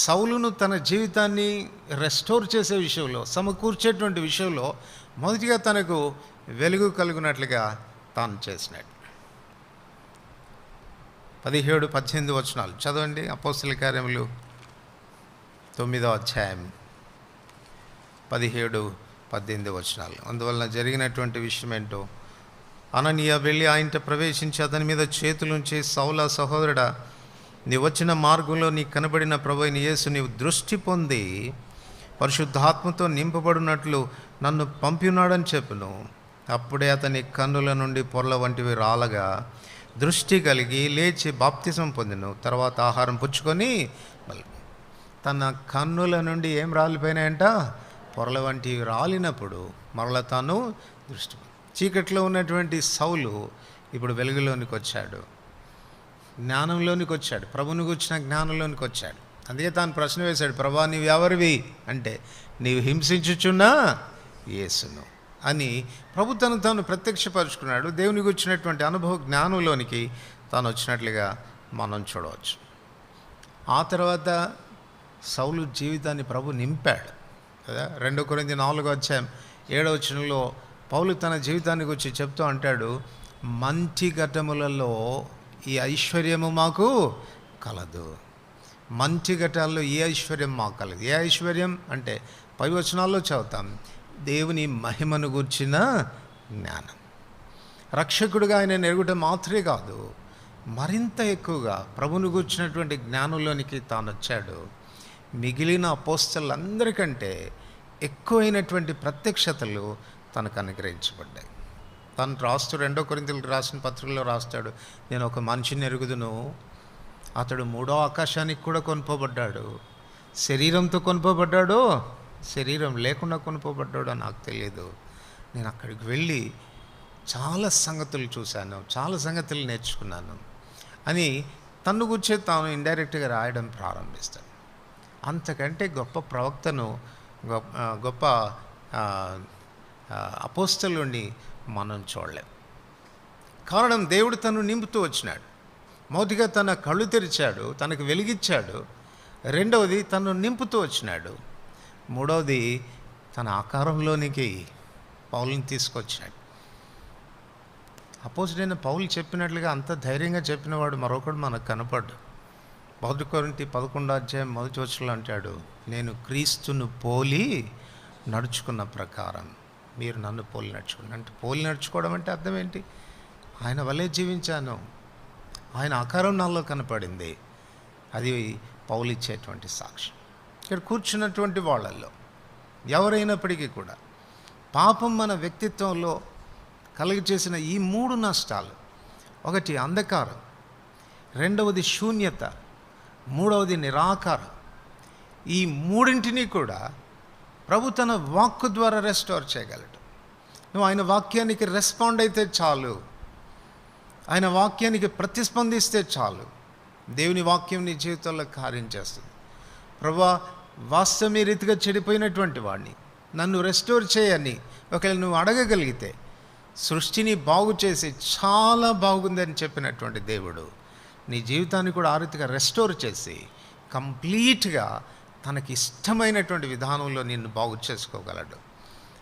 సౌలును తన జీవితాన్ని రెస్టోర్ చేసే విషయంలో, సమకూర్చేటువంటి విషయంలో మొదటిగా తనకు వెలుగు కలుగునట్లుగా తాను చేసినాడు. 17-18 చదవండి. అపోస్తల కార్యములు 9 17-18. అందువలన జరిగినటువంటి విషయం ఏంటో, అననీయ వెళ్ళి ఆయనతో ప్రవేశించి అతని మీద చేతులుంచి, సౌలా సహోదరుడా, నీ వచ్చిన మార్గంలో నీ కనబడిన ప్రభువైన యేసు నీవు దృష్టి పొంది పరిశుద్ధాత్మతో నింపబడినట్లు నన్ను పంపినాడని చెప్పును. అప్పుడే అతని కన్నుల నుండి పొరల వంటివి రాలగా దృష్టి కలిగి లేచి బాప్తిసం పొందెను. తర్వాత ఆహారం పుచ్చుకొని తన కన్నుల నుండి ఏం రాలిపోయినాయంట? పొరల వంటివి రాలినప్పుడు మరల తాను దృష్టి, చీకట్లో ఉన్నటువంటి సౌలు ఇప్పుడు వెలుగులోనికి వచ్చాడు, జ్ఞానంలోనికి వచ్చాడు, ప్రభువుని గుర్చిన జ్ఞానంలోనికి వచ్చాడు. అందుకే తాను ప్రశ్న వేశాడు, ప్రభా నీవు ఎవరివి అంటే, నీవు హింసించుచున్నా యేసును అని ప్రభు తాను ప్రత్యక్షపరుచుకున్నాడు. దేవుని గుర్చినటువంటి అనుభవ జ్ఞానంలోనికి తాను వచ్చినట్లుగా మనం చూడవచ్చు. ఆ తర్వాత సౌలు జీవితాన్ని ప్రభు నింపాడు కదా. 2 కొరింథీ 4:7 పౌలు తన జీవితాన్ని గురించి చెప్తూ అంటాడు, మంచి ఘట్టములలో ఈ ఐశ్వర్యము మాకు కలదు. మంచి ఘటాల్లో ఈ ఐశ్వర్యం మాకు కలదు. ఏ ఐశ్వర్యం అంటే పై వచనాల్లో చదువుతాం, దేవుని మహిమను గూర్చిన జ్ఞానం. రక్షకుడిగా ఆయన ఎరుగుట మాత్రమే కాదు, మరింత ఎక్కువగా ప్రభువును గూర్చినటువంటి జ్ఞానంలోనికి తాను వచ్చాడు. మిగిలిన అపోస్తలులందరికంటే ఎక్కువైనటువంటి ప్రత్యక్షతలు తనకు అనుగ్రహించబడ్డాయి. తను రాస్తూ 2 కొరింథీయులకు రాసిన పత్రికలో రాస్తాడు, నేను ఒక మనిషిని ఎరుగుదును, అతడు 3వ ఆకాశానికి కూడా కొనుపోబడ్డాడు. శరీరంతో కొనుపోబడ్డాడో శరీరం లేకుండా కొనుపోబడ్డాడో నాకు తెలియదు. నేను అక్కడికి వెళ్ళి చాలా సంగతులు చూశాను, చాలా సంగతులు నేర్చుకున్నాను అని తన్ను గుర్చే తాను ఇండైరెక్ట్గా రాయడం ప్రారంభిస్తాడు. అంతకంటే గొప్ప ప్రవక్తను, గొప్ప అపోస్తలుని మనం చూడలేం. కారణం, దేవుడు తను నింపుతూ వచ్చినాడు. మొదటిగా తన కళ్ళు తెరిచాడు, తనకు వెలిగించాడు. రెండవది తను నింపుతూ వచ్చినాడు. మూడవది తన ఆకారంలోనికి పౌలుని తీసుకొచ్చాడు. అపోజిట్ పౌలు చెప్పినట్లుగా అంత ధైర్యంగా చెప్పినవాడు మరొకడు మనకు కనపడ్డు. 1 కొరింథీ 11:1 అంటాడు, నేను క్రీస్తును పోలి నడుచుకున్న ప్రకారం మీరు నన్ను పోలి నడుచుకోండి. అంటే పోలి నడుచుకోవడం అంటే అర్థం ఏంటి? ఆయన వలే జీవించాను, ఆయన ఆకారం నాలో కనపడింది. అది పౌలు ఇచ్చేటువంటి సాక్ష్యం. ఇక్కడ కూర్చున్నటువంటి వాళ్ళల్లో ఎవరైనప్పటికీ కూడా పాపం మన వ్యక్తిత్వంలో కలిగి చేసిన ఈ 3 నష్టాలు, ఒకటి అంధకారం, రెండవది శూన్యత, మూడవది నిరాకారం, ఈ మూడింటిని కూడా ప్రభు తన వాక్కు ద్వారా రెస్టోర్ చేయగలడు. నువ్వు ఆయన వాక్యానికి రెస్పాండ్ అయితే చాలు, ఆయన వాక్యానికి ప్రతిస్పందిస్తే చాలు, దేవుని వాక్యం నీ జీవితంలో కార్యం చేస్తుంది. ప్రభువా, వాస్తవ రీతిగా చెడిపోయినటువంటి వాడిని నన్ను రెస్టోర్ చేయని ఒకవేళ నువ్వు అడగగలిగితే, సృష్టిని బాగు చేసి చాలా బాగుందని చెప్పినటువంటి దేవుడు నీ జీవితాన్ని కూడా ఆ రీతిగా రెస్టోర్ చేసి కంప్లీట్గా తనకి ఇష్టమైనటువంటి విధానంలో నిన్ను బాగు చేసుకోగలడు.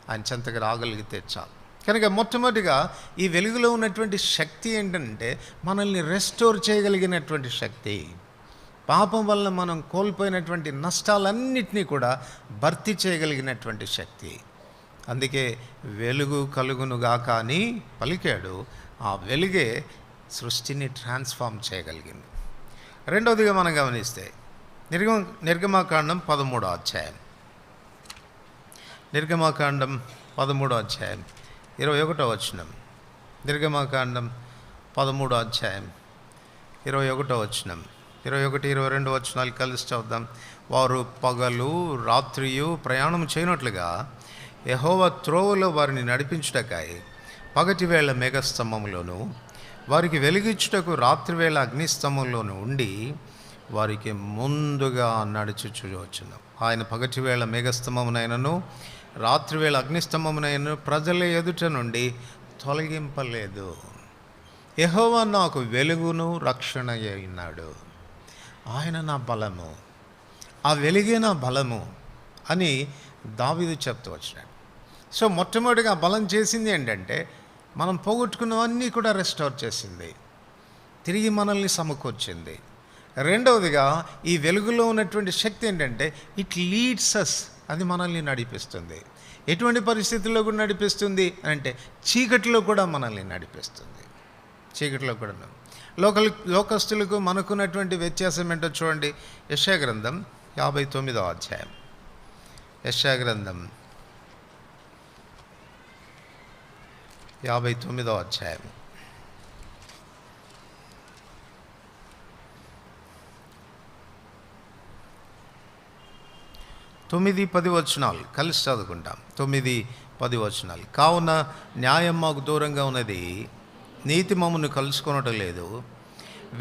ఆయన చెంతకు రాగలిగితే చాలు. కనుక మొట్టమొదటిగా ఈ వెలుగులో ఉన్నటువంటి శక్తి ఏంటంటే మనల్ని రెస్టోర్ చేయగలిగినటువంటి శక్తి. పాపం వల్ల మనం కోల్పోయినటువంటి నష్టాలన్నింటినీ కూడా భర్తీ చేయగలిగినటువంటి శక్తి. అందుకే వెలుగు కలుగునుగాక అని పలికాడు. ఆ వెలుగే సృష్టిని ట్రాన్స్ఫార్మ్ చేయగలిగింది. రెండవదిగా మనం గమనిస్తే నిర్గమాకాండం 13వ అధ్యాయం, నిర్గమాకాండం 13వ అధ్యాయం 21వ వచనం. నిర్గమాకాండం 13వ అధ్యాయం 21వ వచనం, 21, 22 వచనాలు కలిసి చదువుదాం. వారు పగలు రాత్రియు ప్రయాణం చేయనట్లుగా యెహోవా త్రోవలో వారిని నడిపించుటకై పగటివేళ మేఘస్తంభంలోను వారికి వెలిగించుటకు రాత్రివేళ అగ్నిస్తంభంలోను ఉండి వారికి ముందుగా నడుచుచు వచ్చును. ఆయన పగటివేళ మేఘస్తంభమునైనను రాత్రివేళ అగ్నిస్తంభమునైనను ప్రజల ఎదుట నుండి తొలగింపలేదు. యెహోవా నాకు వెలుగును రక్షణ అయినాడు, ఆయన నా బలము, ఆ వెలుగే నా బలము అని దావీదు చెప్తూ వచ్చినాడు. సో మొట్టమొదటిగా బలం చేసింది ఏంటంటే మనం పోగొట్టుకున్నవన్నీ కూడా రెస్టోర్ చేసింది, తిరిగి మనల్ని సమకూర్చింది. రెండవదిగా ఈ వెలుగులో ఉన్నటువంటి శక్తి ఏంటంటే ఇట్ లీడ్స్ అస్, అది మనల్ని నడిపిస్తుంది. ఎటువంటి పరిస్థితుల్లో కూడా నడిపిస్తుంది అంటే చీకటిలో కూడా మనల్ని నడిపిస్తుంది. చీకటిలో కూడా లోకస్తులకు మనకున్నటువంటి వ్యత్యాసం ఏంటో చూడండి. యెషయా గ్రంథం 59వ అధ్యాయం, యెషయా గ్రంథం 59వ అధ్యాయం 9-10 వచనాలు కలిసి చదువుకుంటాం. 9-10 వచనాలు. కావున న్యాయం మాకు దూరంగా ఉన్నది, నీతి మమ్మల్ని కలుసుకొనటం లేదు.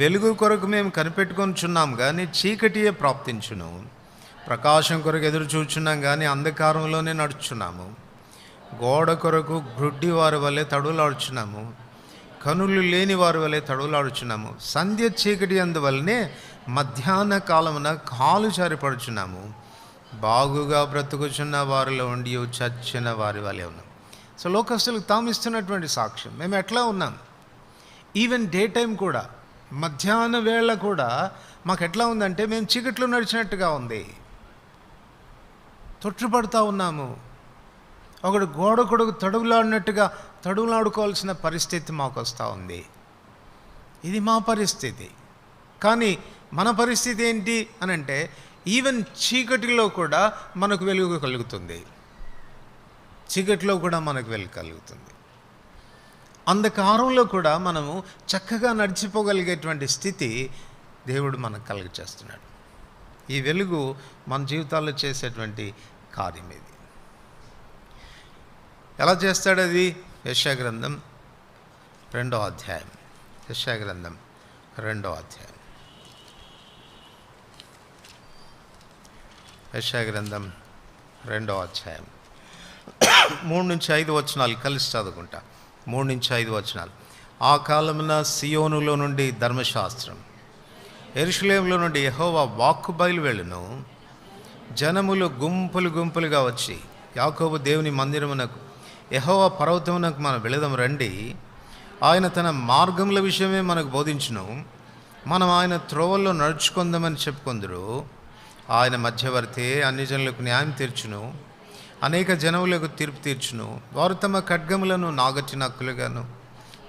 వెలుగు కొరకు మేము కనిపెట్టుకొనిచున్నాం కానీ చీకటియే ప్రాప్తించును. ప్రకాశం కొరకు ఎదురు చూచున్నాం కానీ అంధకారంలోనే నడుచున్నాము. గోడ కొరకు గ్రుడ్డి వారి వలె తడువులాడుచున్నాము, కనులు లేని వారి వలె తడువులాడుచున్నాము. సంధ్య చీకటి అందువల్లనే మధ్యాహ్న కాలమున కాలు జారిపడుచున్నాము. బాగుగా బ్రతుకుచున్న వారిలో ఉండి చచ్చిన వారి వలె ఉన్నాం. సో లోకస్తులకు తాము ఇస్తున్నటువంటి సాక్ష్యం, మేము ఎట్లా ఉన్నాం. ఈవెన్ డే టైం కూడా, మధ్యాహ్న వేళ కూడా మాకు ఎట్లా ఉందంటే మేము చీకట్లో నడిచినట్టుగా ఉంది, తొట్టుపడుతూ ఉన్నాము. ఒకడు గోడ కొడుకు తడువులాడినట్టుగా తడువులాడుకోవాల్సిన పరిస్థితి మాకు వస్తూ ఉంది. ఇది మా పరిస్థితి. కానీ మన పరిస్థితి ఏంటి అని అంటే ఈవెన్ చీకటిలో కూడా మనకు వెలుగు కలుగుతుంది, చీకటిలో కూడా మనకు వెలుగు కలుగుతుంది. అంధకారంలో కూడా మనము చక్కగా నడిచిపోగలిగేటువంటి స్థితి దేవుడు మనకు కలుగచేస్తున్నాడు. ఈ వెలుగు మన జీవితాల్లో చేసేటువంటి కార్యం ఇది. ఎలా చేస్తాడు అది? యెషయా గ్రంథం 2వ అధ్యాయం, యెషయా గ్రంథం 2వ అధ్యాయం, యెషయా గ్రంథం 2వ అధ్యాయం 3-5 వచనాలు కలిసి చదువుకుంటా. 3-5 వచనాలు. ఆ కాలమున సియోనులో నుండి ధర్మశాస్త్రం, యెరూషలేములో నుండి యెహోవా వాక్కు బయలువెళ్ళును. జనములు గుంపులు గుంపులుగా వచ్చి యాకోబు దేవుని మందిరమునకు, యెహోవా పర్వతమునకు మనం వెళదాం రండి. ఆయన తన మార్గముల విషయమే మనకు బోధించును. మనం ఆయన త్రోవల్లో నడుచుకుందామని చెప్పుకుందరు. ఆయన మధ్యవర్తి అన్ని జనులకు న్యాయం తీర్చును. అనేక జనములకు తీర్పు తీర్చును. వారు తమ ఖడ్గములను నాగటి నక్కులుగాను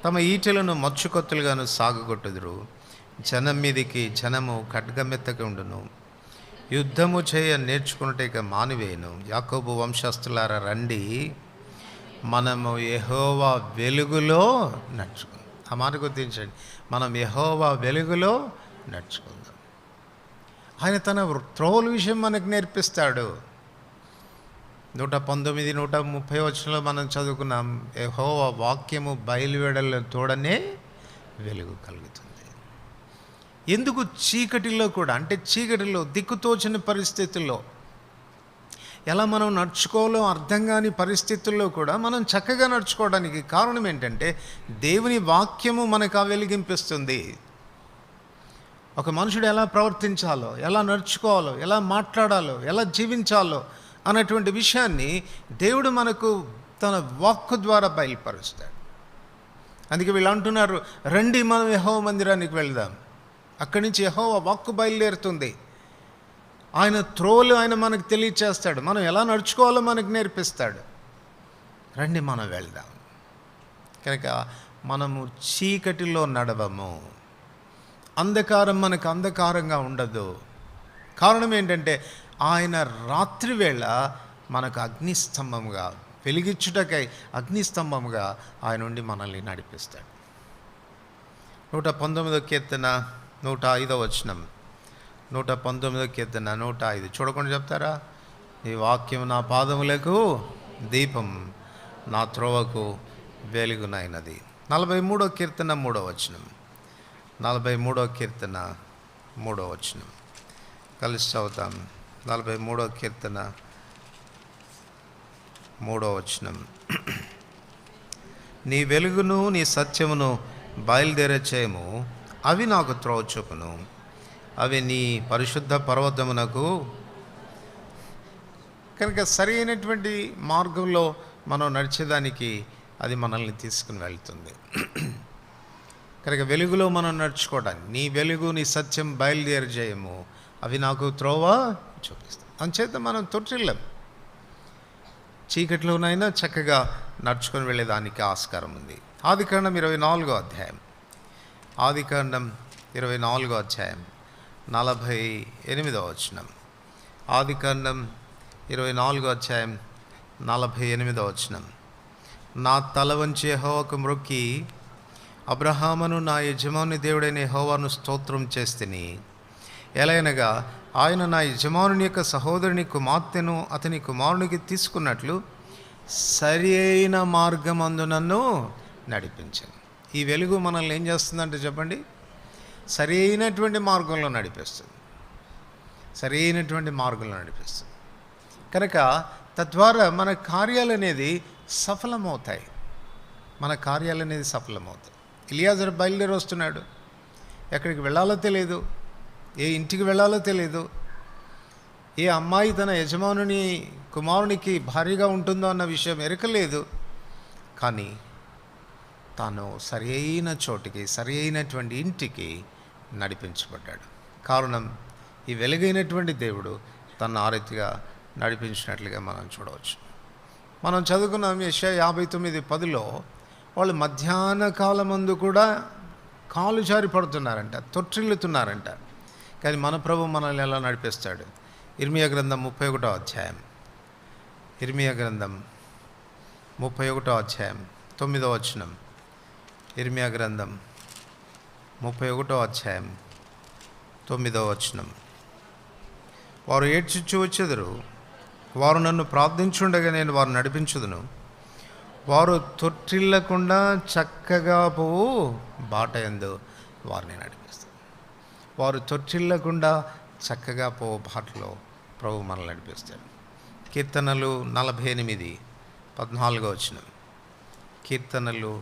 తమ ఈటెలను మచ్చుకొత్తులుగాను సాగగొట్టుదురు. జనం మీదికి జనము ఖడ్గమెత్తక ఉండును. యుద్ధము చేయ నేర్చుకున్నట్టు ఇక మానివేయను. యాకోబు వంశస్థులారా రండి, మనము యెహోవా వెలుగులో నడుచుకుందాం. ఆ మాట గుర్తించండి, మనం యెహోవా వెలుగులో నడుచుకుందాం. ఆయన తన త్రోవల విషయం మనకు నేర్పిస్తాడు. 119, 130 వచనంలో మనం చదువుకున్నాం, యెహోవా వాక్యము బయలువెడల తోడనే వెలుగు కలుగుతుంది. ఎందుకు చీకటిలో కూడా, అంటే చీకటిలో దిక్కుతోచని పరిస్థితుల్లో ఎలా మనం నడుచుకోవాలో అర్థం కాని పరిస్థితుల్లో కూడా మనం చక్కగా నడుచుకోవడానికి కారణం ఏంటంటే దేవుని వాక్యము మనకు ఆ వెలిగింపిస్తుంది. ఒక మనుషుడు ఎలా ప్రవర్తించాలో, ఎలా నడుచుకోవాలో, ఎలా మాట్లాడాలో, ఎలా జీవించాలో అన్నటువంటి విషయాన్ని దేవుడు మనకు తన వాక్కు ద్వారా బయలుపరుస్తాడు. అందుకే వీళ్ళు అంటున్నారు, రండి మనం యెహోవా మందిరానికి వెళ్దాం. అక్కడి నుంచి యెహోవా వాక్కు బయలుదేరుతుంది. ఆయన త్రోలు ఆయన మనకు తెలియచేస్తాడు, మనం ఎలా నడుచుకోవాలో మనకు నేర్పిస్తాడు. రండి మనం వెళ్దాం. కనుక మనము చీకటిలో నడవము, అంధకారం మనకు అంధకారంగా ఉండదు. కారణం ఏంటంటే ఆయన రాత్రివేళ మనకు అగ్నిస్తంభంగా, వెలిగించుటకై అగ్నిస్తంభంగా ఆయన ఉండి మనల్ని నడిపిస్తాడు. 119వ కీర్తన 105వ వచనం, 119వ కీర్తన 105. చూడకుండా చెప్తారా? నీ వాక్యం నా పాదములకు దీపం, నా త్రోవకు వెలుగునైనది. 43వ కీర్తన 3వ వచనం, 43వ కీర్తన 3వ వచనం కలిసి చదువుతాం. 43వ కీర్తన 3వ వచనం. నీ వెలుగును నీ సత్యమును బయలుదేర చేయము, అవి నాకు త్రోవ చూపును, అవి నీ పరిశుద్ధ పర్వతమునకు. కనుక సరి అయినటువంటి మార్గంలో మనం నడిచేదానికి అది మనల్ని తీసుకుని వెళ్తుంది. కనుక వెలుగులో మనం నడుచుకోవడానికి నీ వెలుగు నీ సత్యం బయలుదేరి చేయము, అవి నాకు త్రోవ చూపిస్తాయి. అంచేత మనం తొట్టిల్లం, చీకటిలోనైనా చక్కగా నడుచుకొని వెళ్ళేదానికి ఆస్కారం ఉంది. ఆదికాండం 24వ అధ్యాయం, ఆదికాండం 24వ అధ్యాయం 48వ వచనం. ఆదికాండం 24వ అధ్యాయం 48వ వచనం. నా తల వంచి యెహోవాకు మ్రొక్కి అబ్రహామును నా యజమాని దేవుడైన యెహోవాను స్తోత్రం చేస్తేని, ఎలయనగా ఆయన నా యజమానుని యొక్క సహోదరుని కుమార్తెను అతని కుమారునికి తీసుకున్నట్లు సరి అయిన మార్గమందు నన్ను నడిపించాను. ఈ వెలుగు మనల్ని ఏం చేస్తుందంటే చెప్పండి, సరి అయినటువంటి మార్గంలో నడిపిస్తుంది, సరి అయినటువంటి మార్గంలో నడిపిస్తుంది. కనుక తద్వారా మన కార్యాలు అనేది సఫలమవుతాయి, మన కార్యాలు అనేది సఫలమవుతాయి. ఎలియాజరు బయలుదేరి వస్తున్నాడు, ఎక్కడికి వెళ్ళాలో తెలియదు, ఏ ఇంటికి వెళ్ళాలో తెలియదు, ఏ అమ్మాయి తన యజమానుని కుమారునికి భారీగా ఉంటుందో అన్న విషయం ఎరకలేదు. కానీ తాను సరి అయిన చోటికి, సరి అయినటువంటి ఇంటికి నడిపించబడ్డాడు. కారణం ఈ వెలుగైనటువంటి దేవుడు తన ఆ రీతిగా నడిపించినట్లుగా మనం చూడవచ్చు. మనం చదువుకున్నాం యెషయా 59:10లో వాళ్ళు మధ్యాహ్న కాలమందు కూడా కాలు జారి పడుతున్నారంట, తొట్టిల్లుతున్నారంట. కానీ మన ప్రభు మనల్ని ఎలా నడిపిస్తాడు? ఇర్మియా గ్రంథం 31వ అధ్యాయం, ఇర్మియా గ్రంథం 31వ అధ్యాయం 9వ వచనం. ఇర్మియా గ్రంథం 31వ అధ్యాయం 9వ వచనం. వారు ఏడ్చుచు వచ్చెదరు, వారు నన్ను ప్రార్థించుండగా నేను వారు నడిపించుదును. వారు తొట్టిల్లకుండా చక్కగా పోవు బాట యందు వారిని నడిపిస్తారు. వారు తొట్టిల్లకుండా చక్కగా పోవు బాటలో ప్రభు మనల్ని నడిపిస్తాడు. కీర్తనలు 48:14 వచనం. కీర్తనలు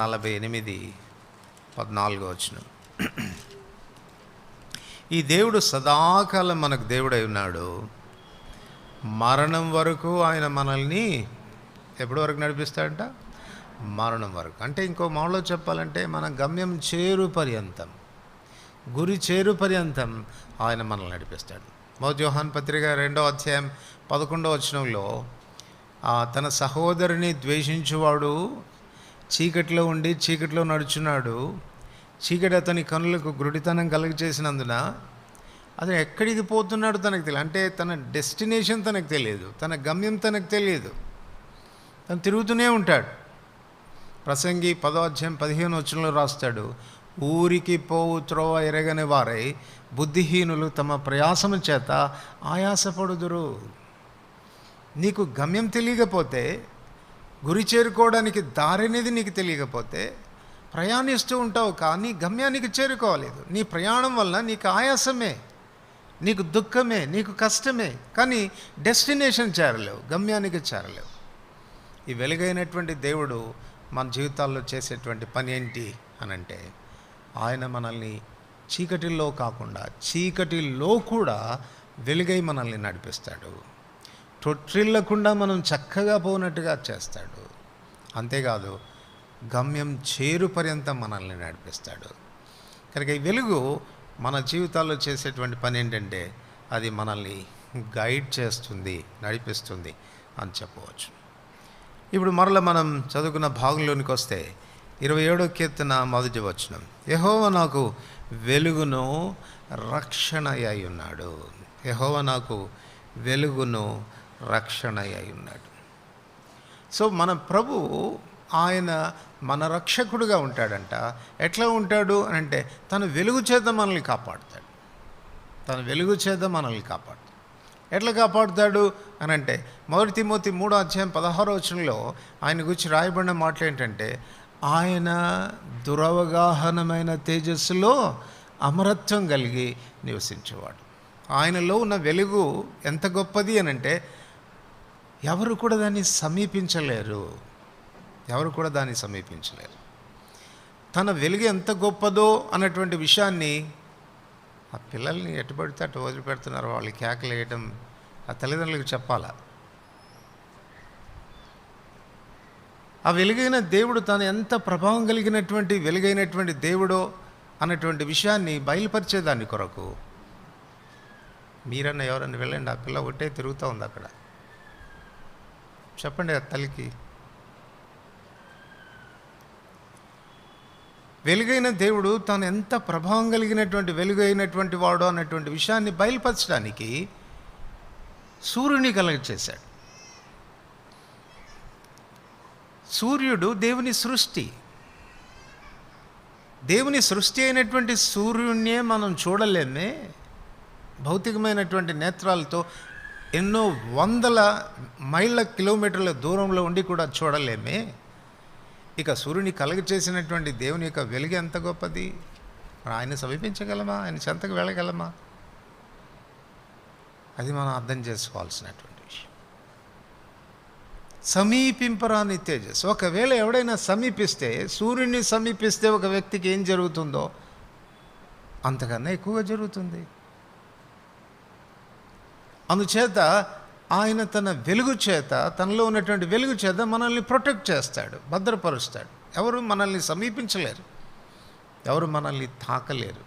48:14 వచనం. ఈ దేవుడు సదాకాలం మనకు దేవుడై ఉన్నాడు. మరణం వరకు ఆయన మనల్ని ఎప్పటి వరకు నడిపిస్తాడంట? మరణం వరకు. అంటే ఇంకో మాటలో చెప్పాలంటే మన గమ్యం చేరు పర్యంతం, గురి చేరు పర్యంతం ఆయన మనల్ని నడిపిస్తాడు. మొదటి యోహాను పత్రిక 2వ అధ్యాయం 11వ వచనంలో తన సహోదరుని ద్వేషించువాడు చీకటిలో ఉండి చీకటిలో నడుచున్నాడు, చీకటి అతని కనులకు గురుడితనం కలుగజేసినందున అతను ఎక్కడికి పోతున్నాడో తనకు తెలియదు. అంటే తన డెస్టినేషన్ తనకు తెలియదు, తన గమ్యం తనకు తెలియదు, తను తిరుగుతూనే ఉంటాడు. ప్రసంగి 10వ అధ్యాయం 15వ వచనంలో రాస్తాడు, ఊరికి పోవు త్రోవ ఎరగని వారై బుద్ధిహీనులు తమ ప్రయాసము చేత ఆయాసపడుదురు. నీకు గమ్యం తెలియకపోతే, గురి చేరుకోవడానికి దారి అనేది నీకు తెలియకపోతే ప్రయాణిస్తూ ఉంటావు, కానీ గమ్యానికి చేరుకోలేదు. నీ ప్రయాణం వల్ల నీకు ఆయాసమే, నీకు దుఃఖమే, నీకు కష్టమే, కానీ డెస్టినేషన్ చేరలేవు, గమ్యానికి చేరలేవు. ఈ వెలుగైనటువంటి దేవుడు మన జీవితాల్లో చేసేటువంటి పని ఏంటి అనంటే, ఆయన మనల్ని చీకటిలో కాకుండా చీకటిలో కూడా వెలుగై మనల్ని నడిపిస్తాడు. తొట్టిల్లకుండా మనం చక్కగా పోనట్టుగా చేస్తాడు. అంతేకాదు, గమ్యం చేరు పర్యంతం మనల్ని నడిపిస్తాడు. కనుక ఈ వెలుగు మన జీవితాల్లో చేసేటువంటి పని ఏంటంటే, అది మనల్ని గైడ్ చేస్తుంది, నడిపిస్తుంది అని చెప్పవచ్చు. ఇప్పుడు మరలా మనం చదువుకున్న భాగంలోనికి వస్తే 27వ కీర్తన 1వ వచనం, యెహోవా నాకు వెలుగును రక్షణ అయి ఉన్నాడు. యెహోవా నాకు వెలుగును రక్షణ అయి ఉన్నాడు. సో మన ప్రభు ఆయన మన రక్షకుడుగా ఉంటాడంట. ఎట్లా ఉంటాడు అని అంటే, తన వెలుగు చేత మనల్ని కాపాడుతాడు. తన వెలుగు చేత మనల్ని కాపాడుతాడు. ఎట్లా కాపాడుతాడు అని అంటే, 1 తిమోతి 3వ అధ్యాయం 16వ వచనంలో ఆయన గురించి రాయబడిన మాటలు ఏంటంటే, ఆయన దురవగాహనమైన తేజస్సులో అమరత్వం కలిగి నివసించేవాడు. ఆయనలో ఉన్న వెలుగు ఎంత గొప్పది అని అంటే, ఎవరు కూడా దాన్ని సమీపించలేరు, ఎవరు కూడా దాన్ని సమీపించలేరు. తన వెలుగు ఎంత గొప్పదో అన్నటువంటి విషయాన్ని ఆ పిల్లల్ని ఎటుపడితే అటు వదిలిపెడుతున్నారు, వాళ్ళు కేకలు వేయటం ఆ తల్లిదండ్రులకు చెప్పాలా? ఆ వెలుగైన దేవుడు తాను ఎంత ప్రభావం కలిగినటువంటి వెలుగైనటువంటి దేవుడో అన్నటువంటి విషయాన్ని బయలుపరిచేదాన్ని కొరకు మీరన్నా ఎవరన్నా వెళ్ళండి, ఆ పిల్ల ఒకటే తిరుగుతూ ఉంది అక్కడ, చెప్పండి ఆ తల్లికి. వెలుగైన దేవుడు తాను ఎంత ప్రభావం కలిగినటువంటి వెలుగైనటువంటి వాడు అన్నటువంటి విషయాన్ని బయలుపరచడానికి సూర్యుని కలగచేశాడు. సూర్యుడు దేవుని సృష్టి. దేవుని సృష్టి అయినటువంటి సూర్యుడినే మనం చూడలేమే, భౌతికమైనటువంటి నేత్రాలతో ఎన్నో వందల మైళ్ళ కిలోమీటర్ల దూరంలో ఉండి కూడా చూడలేమే. ఇక సూర్యుని కలుగచేసినటువంటి దేవుని యొక్క వెలుగు ఎంత గొప్పది! ఆయన సమీపించగలమా? ఆయన చెంతకు వెళ్ళగలమా? అది మనం అర్థం చేసుకోవాల్సినటువంటి విషయం. సమీపింపరాని తేజస్సు. ఒకవేళ ఎవడైనా సమీపిస్తే, సూర్యుని సమీపిస్తే ఒక వ్యక్తికి ఏం జరుగుతుందో అంతకన్నా ఎక్కువగా జరుగుతుంది. అందుచేత ఆయన తన వెలుగు చేత, తనలో ఉన్నటువంటి వెలుగు చేత మనల్ని ప్రొటెక్ట్ చేస్తాడు, భద్రపరుస్తాడు. ఎవరు మనల్ని సమీపించలేరు, ఎవరు మనల్ని తాకలేరు.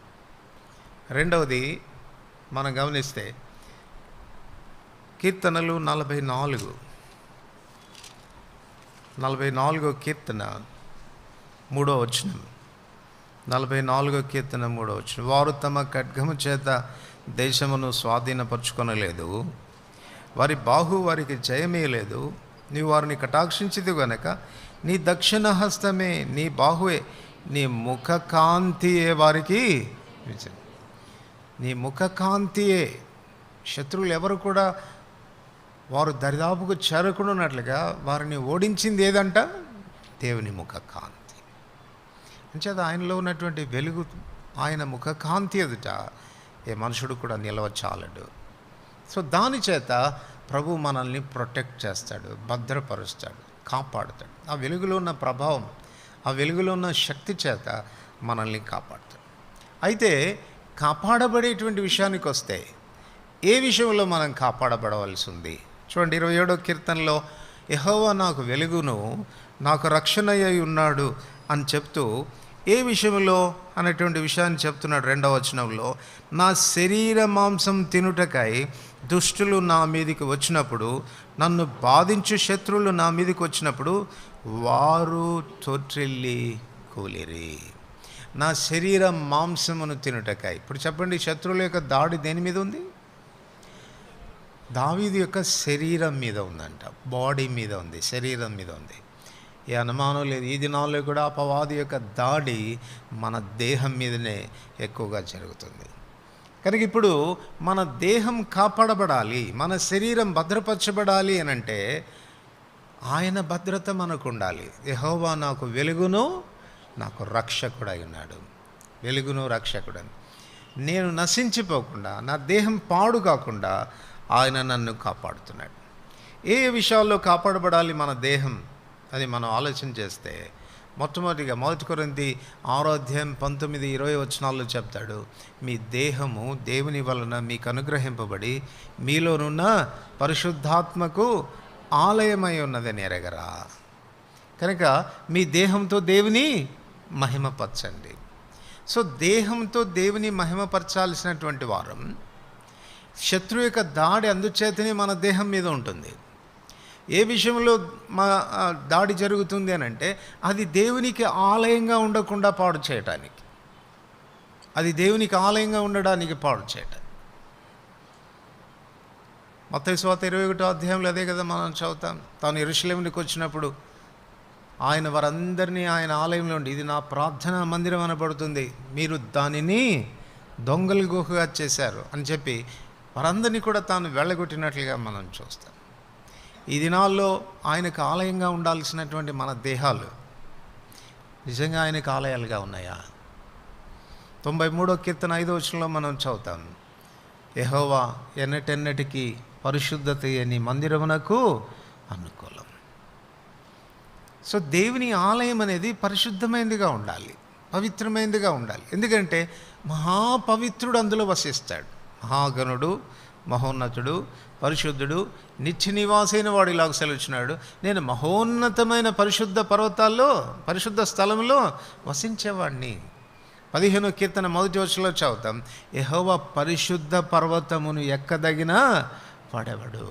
రెండవది మనం గమనిస్తే కీర్తనలు 44వ కీర్తన 3వ వచనం. 44వ కీర్తన 3వ వచనం, వారు తమ ఖడ్గము చేత దేశమును స్వాధీనపరచుకొనలేదు, వారి బాహు వారికి జయమేయలేదు. నీవు వారిని కటాక్షించిది గనక నీ దక్షిణ హస్తమే, నీ బాహువే, నీ ముఖకాంతియే వారికి, నీ ముఖకాంతియే. శత్రువులు ఎవరు కూడా వారు దరిదాపుకు చేరకుండాన్నట్లుగా వారిని ఓడించింది ఏదంట? దేవుని ముఖకాంతి. అంచేత ఆయనలో ఉన్నటువంటి వెలుగు, ఆయన ముఖకాంతి ఎదుట ఏ మనుషుడు కూడా నిలవచాలడు. సో దాని చేత ప్రభు మనల్ని ప్రొటెక్ట్ చేస్తాడు, భద్రపరుస్తాడు, కాపాడుతాడు. ఆ వెలుగులో ఉన్న ప్రభావం, ఆ వెలుగులో ఉన్న శక్తి చేత మనల్ని కాపాడుతాడు. అయితే కాపాడబడేటువంటి విషయానికి వస్తే, ఏ విషయంలో మనం కాపాడబడవలసి ఉంది? చూడండి, 27వ కీర్తనలో యెహోవా నాకు వెలుగును నాకు రక్షణ అయి ఉన్నాడు అని చెప్తూ ఏ విషయంలో అనేటువంటి విషయాన్ని చెప్తున్నాడు 2వ వచనంలో. నా శరీర మాంసం తినుటకై దుష్టులు నా మీదికి వచ్చినప్పుడు, నన్ను బాధించు శత్రువులు నా మీదికి వచ్చినప్పుడు వారు తొట్రిల్లి కూలిరి. నా శరీర మాంసమును తినుటకై. ఇప్పుడు చెప్పండి, శత్రువుల యొక్క దాడి దేని మీద ఉంది? దావీదు యొక్క శరీరం మీద ఉందంట, బాడీ మీద ఉంది, శరీరం మీద ఉంది. ఏ అనుమానం లేదు, ఈ దినాల్లో కూడా అపవాది యొక్క దాడి మన దేహం మీదనే ఎక్కువగా జరుగుతుంది. కనుక ఇప్పుడు మన దేహం కాపాడబడాలి, మన శరీరం భద్రపరచబడాలి అని అంటే ఆయన భద్రత మనకు ఉండాలి. యెహోవా నాకు వెలుగును, నాకు రక్షకుడై ఉన్నాడు. వెలుగును, రక్షకుడని. నేను నశించిపోకుండా, నా దేహం పాడు కాకుండా ఆయన నన్ను కాపాడుతున్నాడు. ఏ విషయాల్లో కాపాడబడాలి మన దేహం అది మనం ఆలోచన చేస్తే, మొట్టమొదటిగా 1 కొరింథీ 6:19-20 వచనాల్లో చెప్తాడు, మీ దేహము దేవుని వలన మీకు అనుగ్రహింపబడి మీలోనున్న పరిశుద్ధాత్మకు ఆలయమై ఉన్నదని ఎరగరా. కనుక మీ దేహంతో దేవుని మహిమపరచండి. సో దేహంతో దేవుని మహిమపరచాల్సినటువంటి వారం, శత్రు యొక్క దాడి అందుచేతనే మన దేహం మీద ఉంటుంది. ఏ విషయంలో దాడి జరుగుతుంది అని అంటే అది దేవునికి ఆలయంగా ఉండకుండా పాడు చేయటానికి, అది దేవునికి ఆలయంగా ఉండడానికి పాడు చేయటానికి. మత్తయి సువార్త 21వ అధ్యాయంలో అదే కదా మనం చదువుతాం. తాను యెరూషలేమునికి వచ్చినప్పుడు ఆయన వారందరినీ ఆయన ఆలయంలో ఉండి, ఇది నా ప్రార్థనా మందిరం అనబడుతుంది, మీరు దానిని దొంగల గుహగా చేశారు అని చెప్పి వారందరినీ కూడా తాను వెళ్ళగొట్టినట్లుగా మనం చూస్తాం. ఈ దినాల్లో ఆయనకు ఆలయంగా ఉండాల్సినటువంటి మన దేహాలు నిజంగా ఆయనకు ఆలయాలుగా ఉన్నాయా? 93వ కీర్తన 5వ వచనంలో మనం చదువుతాం, యెహోవా ఎన్నటెన్నటికీ పరిశుద్ధత నీ మందిరమునకు అనుకూలం. సో దేవుని ఆలయం అనేది పరిశుద్ధమైనదిగా ఉండాలి, పవిత్రమైనదిగా ఉండాలి. ఎందుకంటే మహాపవిత్రుడు అందులో వసిస్తాడు. మహాగణుడు, మహోన్నతుడు, పరిశుద్ధుడు, నిత్య నివాసైన వాడు ఇలాగ సెలవుచ్చినాడు, నేను మహోన్నతమైన పరిశుద్ధ పర్వతాల్లో, పరిశుద్ధ స్థలంలో వసించేవాడిని. 15వ కీర్తన 1వ వచనంలో చదువుతాం, యెహోవా పరిశుద్ధ పర్వతమును ఎక్కదగిన వాడెవడు.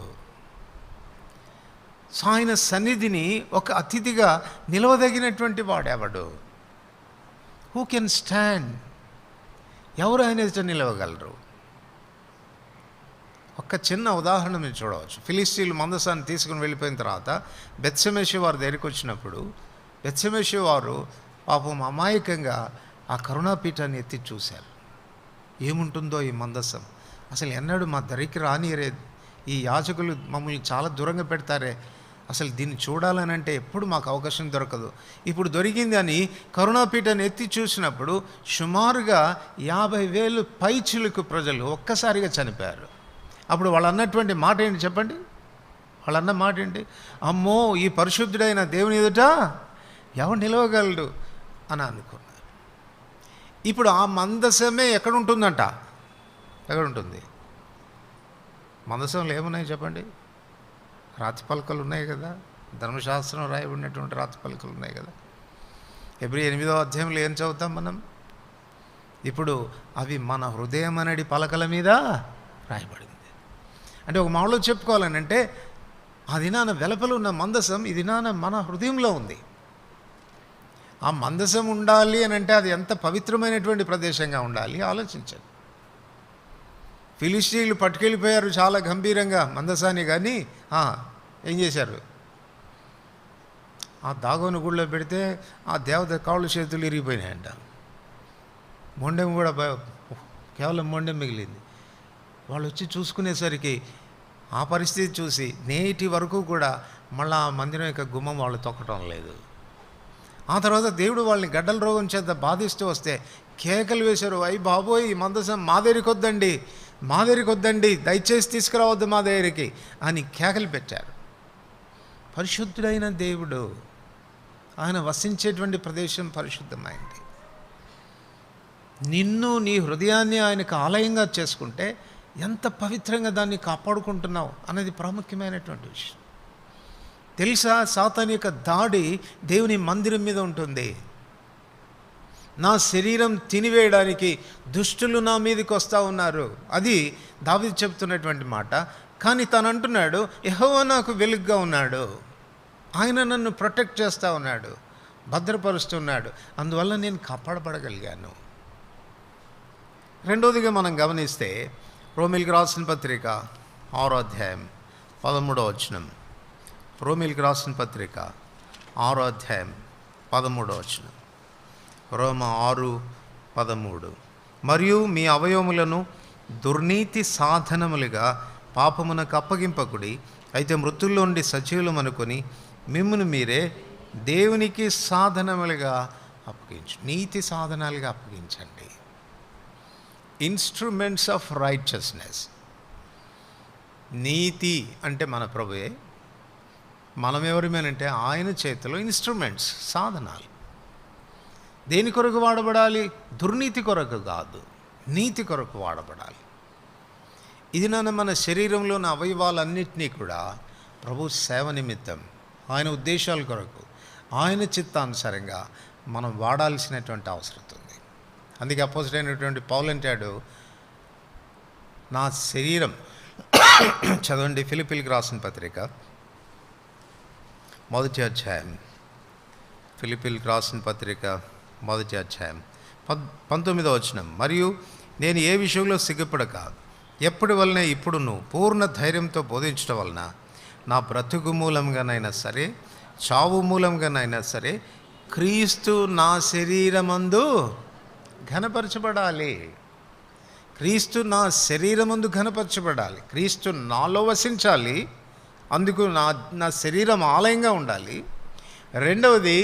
ఆయన సన్నిధిని ఒక అతిథిగా నిలవదగినటువంటి వాడెవడు? Who can stand? ఎవరు ఆయన ఎదుట నిలవగలరు? ఒక చిన్న ఉదాహరణ మీరు చూడవచ్చు. ఫిలిస్తీన్లు మందసాన్ని తీసుకుని వెళ్ళిపోయిన తర్వాత బెత్షెమెషు వారి దగ్గరికి వచ్చినప్పుడు, బెత్షెమెషు వారు పాపం అమాయకంగా ఆ కరుణాపీఠాన్ని ఎత్తి చూశారు. ఏముంటుందో ఈ మందసం, అసలు ఎన్నడూ మా దరికి రానియరే, ఈ యాజకులు మమ్మల్ని చాలా దూరంగా పెడతారే, అసలు దీన్ని చూడాలని అంటే ఎప్పుడు మాకు అవకాశం దొరకదు. ఇప్పుడు దొరికింది అని కరుణాపీఠాన్ని ఎత్తి చూసినప్పుడు సుమారుగా 50,000 పైచిలుకు ప్రజలు ఒక్కసారిగా చనిపోయారు. అప్పుడు వాళ్ళు అన్నటువంటి మాట ఏంటి చెప్పండి? వాళ్ళు అన్న మాట ఏంటి? అమ్మో, ఈ పరిశుద్ధుడైన దేవుని ఎదుట ఎవరు నిలవగలడు అని అనుకున్నారు. ఇప్పుడు ఆ మందసమే ఎక్కడుంటుందంట? ఎక్కడుంటుంది? మందసంలో ఏమున్నాయి చెప్పండి? రాతి పలకలు ఉన్నాయి కదా, ధర్మశాస్త్రం రాయబడినటువంటి రాతి పలకలు ఉన్నాయి కదా. హెబ్రీ 8వ అధ్యాయంలో ఏం చదువుతాం మనం? ఇప్పుడు అవి మన హృదయం అనేది పలకల మీద రాయబడింది. అంటే ఒక మామూలుగా చెప్పుకోవాలని అంటే ఆ దినాన వెలుపల ఉన్న మందసం ఈ దినాన మన హృదయంలో ఉంది. ఆ మందసం ఉండాలి అని అంటే అది ఎంత పవిత్రమైనటువంటి ప్రదేశంగా ఉండాలి ఆలోచించండి. ఫిలిస్తీన్లు పట్టుకెళ్ళిపోయారు చాలా గంభీరంగా మందసాన్ని, కానీ ఏం చేశారు? ఆ దాగోను గుడిలో పెడితే ఆ దేవత కాళ్ళు చేతులు ఇరిగిపోయినాయంట. మొండెం కూడా కేవలం మొండెం మిగిలింది. వాళ్ళు వచ్చి చూసుకునేసరికి ఆ పరిస్థితి చూసి నేటి వరకు కూడా మళ్ళీ ఆ మందిరం యొక్క గుమ్మం వాళ్ళు తొక్కటం లేదు. ఆ తర్వాత దేవుడు వాళ్ళని గడ్డల రోగం చేత బాధిస్తూ వస్తే కేకలు వేశారు, అయ్యి బాబోయ్, ఈ మందసం మా దగ్గరికి వద్దండి, మా దగ్గరికి వద్దండి, దయచేసి తీసుకురావద్దు మా దగ్గరికి అని కేకలు పెట్టారు. పరిశుద్ధుడైన దేవుడు, ఆయన వసించేటువంటి ప్రదేశం పరిశుద్ధమైంది. నిన్ను, నీ హృదయాన్ని ఆయనకు ఆలయంగా చేసుకుంటే ఎంత పవిత్రంగా దాన్ని కాపాడుకుంటున్నావు అనేది ప్రాముఖ్యమైనటువంటి విషయం. తెలుసా, సాతాను యొక్క దాడి దేవుని మందిరం మీద ఉంటుంది. నా శరీరం తినివేయడానికి దుష్టులు నా మీదకి వస్తూ ఉన్నారు. అది దావీదు చెప్తున్నటువంటి మాట. కానీ తను అంటున్నాడు, యెహోవా నాకు వెలుగుగా ఉన్నాడు, ఆయన నన్ను ప్రొటెక్ట్ చేస్తూ ఉన్నాడు, భద్రపరుస్తున్నాడు, అందువల్ల నేను కాపాడబడగలిగాను. రెండోదిగా మనం గమనిస్తే రోమీయులకు రాసిన పత్రిక 6వ అధ్యాయం 13వ వచనం. రోమీయులకు రాసిన పత్రిక 6వ అధ్యాయం 13వ వచనం. రోమ 6:13. మరియు మీ అవయవములను దుర్నీతి సాధనములుగా పాపమునకు అప్పగింపకుడి, అయితే మృతుల్లో నుండి సజీవులం అనుకొని మిమ్మును మీరే దేవునికి సాధనములుగా అప్పగించు. నీతి సాధనాలుగా అప్పగించండి. Instruments of righteousness. నీతి అంటే మన ప్రభువే, మనం ఎవరిమేనంటే ఆయన చేతిలో ఇన్స్ట్రుమెంట్స్, సాధనాలు. దేని కొరకు వాడబడాలి? దుర్నీతి కొరకు కాదు, నీతి కొరకు వాడబడాలి. ఇది మన శరీరంలోని అవయవాలన్నింటినీ కూడా ప్రభు సేవ నిమిత్తం, ఆయన ఉద్దేశాల కొరకు, ఆయన చిత్తానుసారంగా మనం వాడాల్సినటువంటి అవసరం ఉంది. అందుకే అపోజిటైనటువంటి పౌలు అంటాడు, నా శరీరం చదవండి, ఫిలిప్పీలకు రాసిన పత్రిక 1వ అధ్యాయం, ఫిలిప్పీలకు రాసిన పత్రిక 1వ అధ్యాయం 19వ వచనం. మరియు నేను ఏ విషయంలో సిగ్గుపడక ఎప్పటి వలన ఇప్పుడును పూర్ణ ధైర్యంతో బోధించడం వలన నా బ్రతుకు మూలంగానైనా సరే, చావు మూలంగానైనా సరే, క్రీస్తు నా శరీరమందు ఘనపరచబడాలి. క్రీస్తు నా శరీరమందు ఘనపరచబడాలి. క్రీస్తు నాలో వసించాలి. అందుకు నా శరీరం ఆలయంగా ఉండాలి. రెండవది,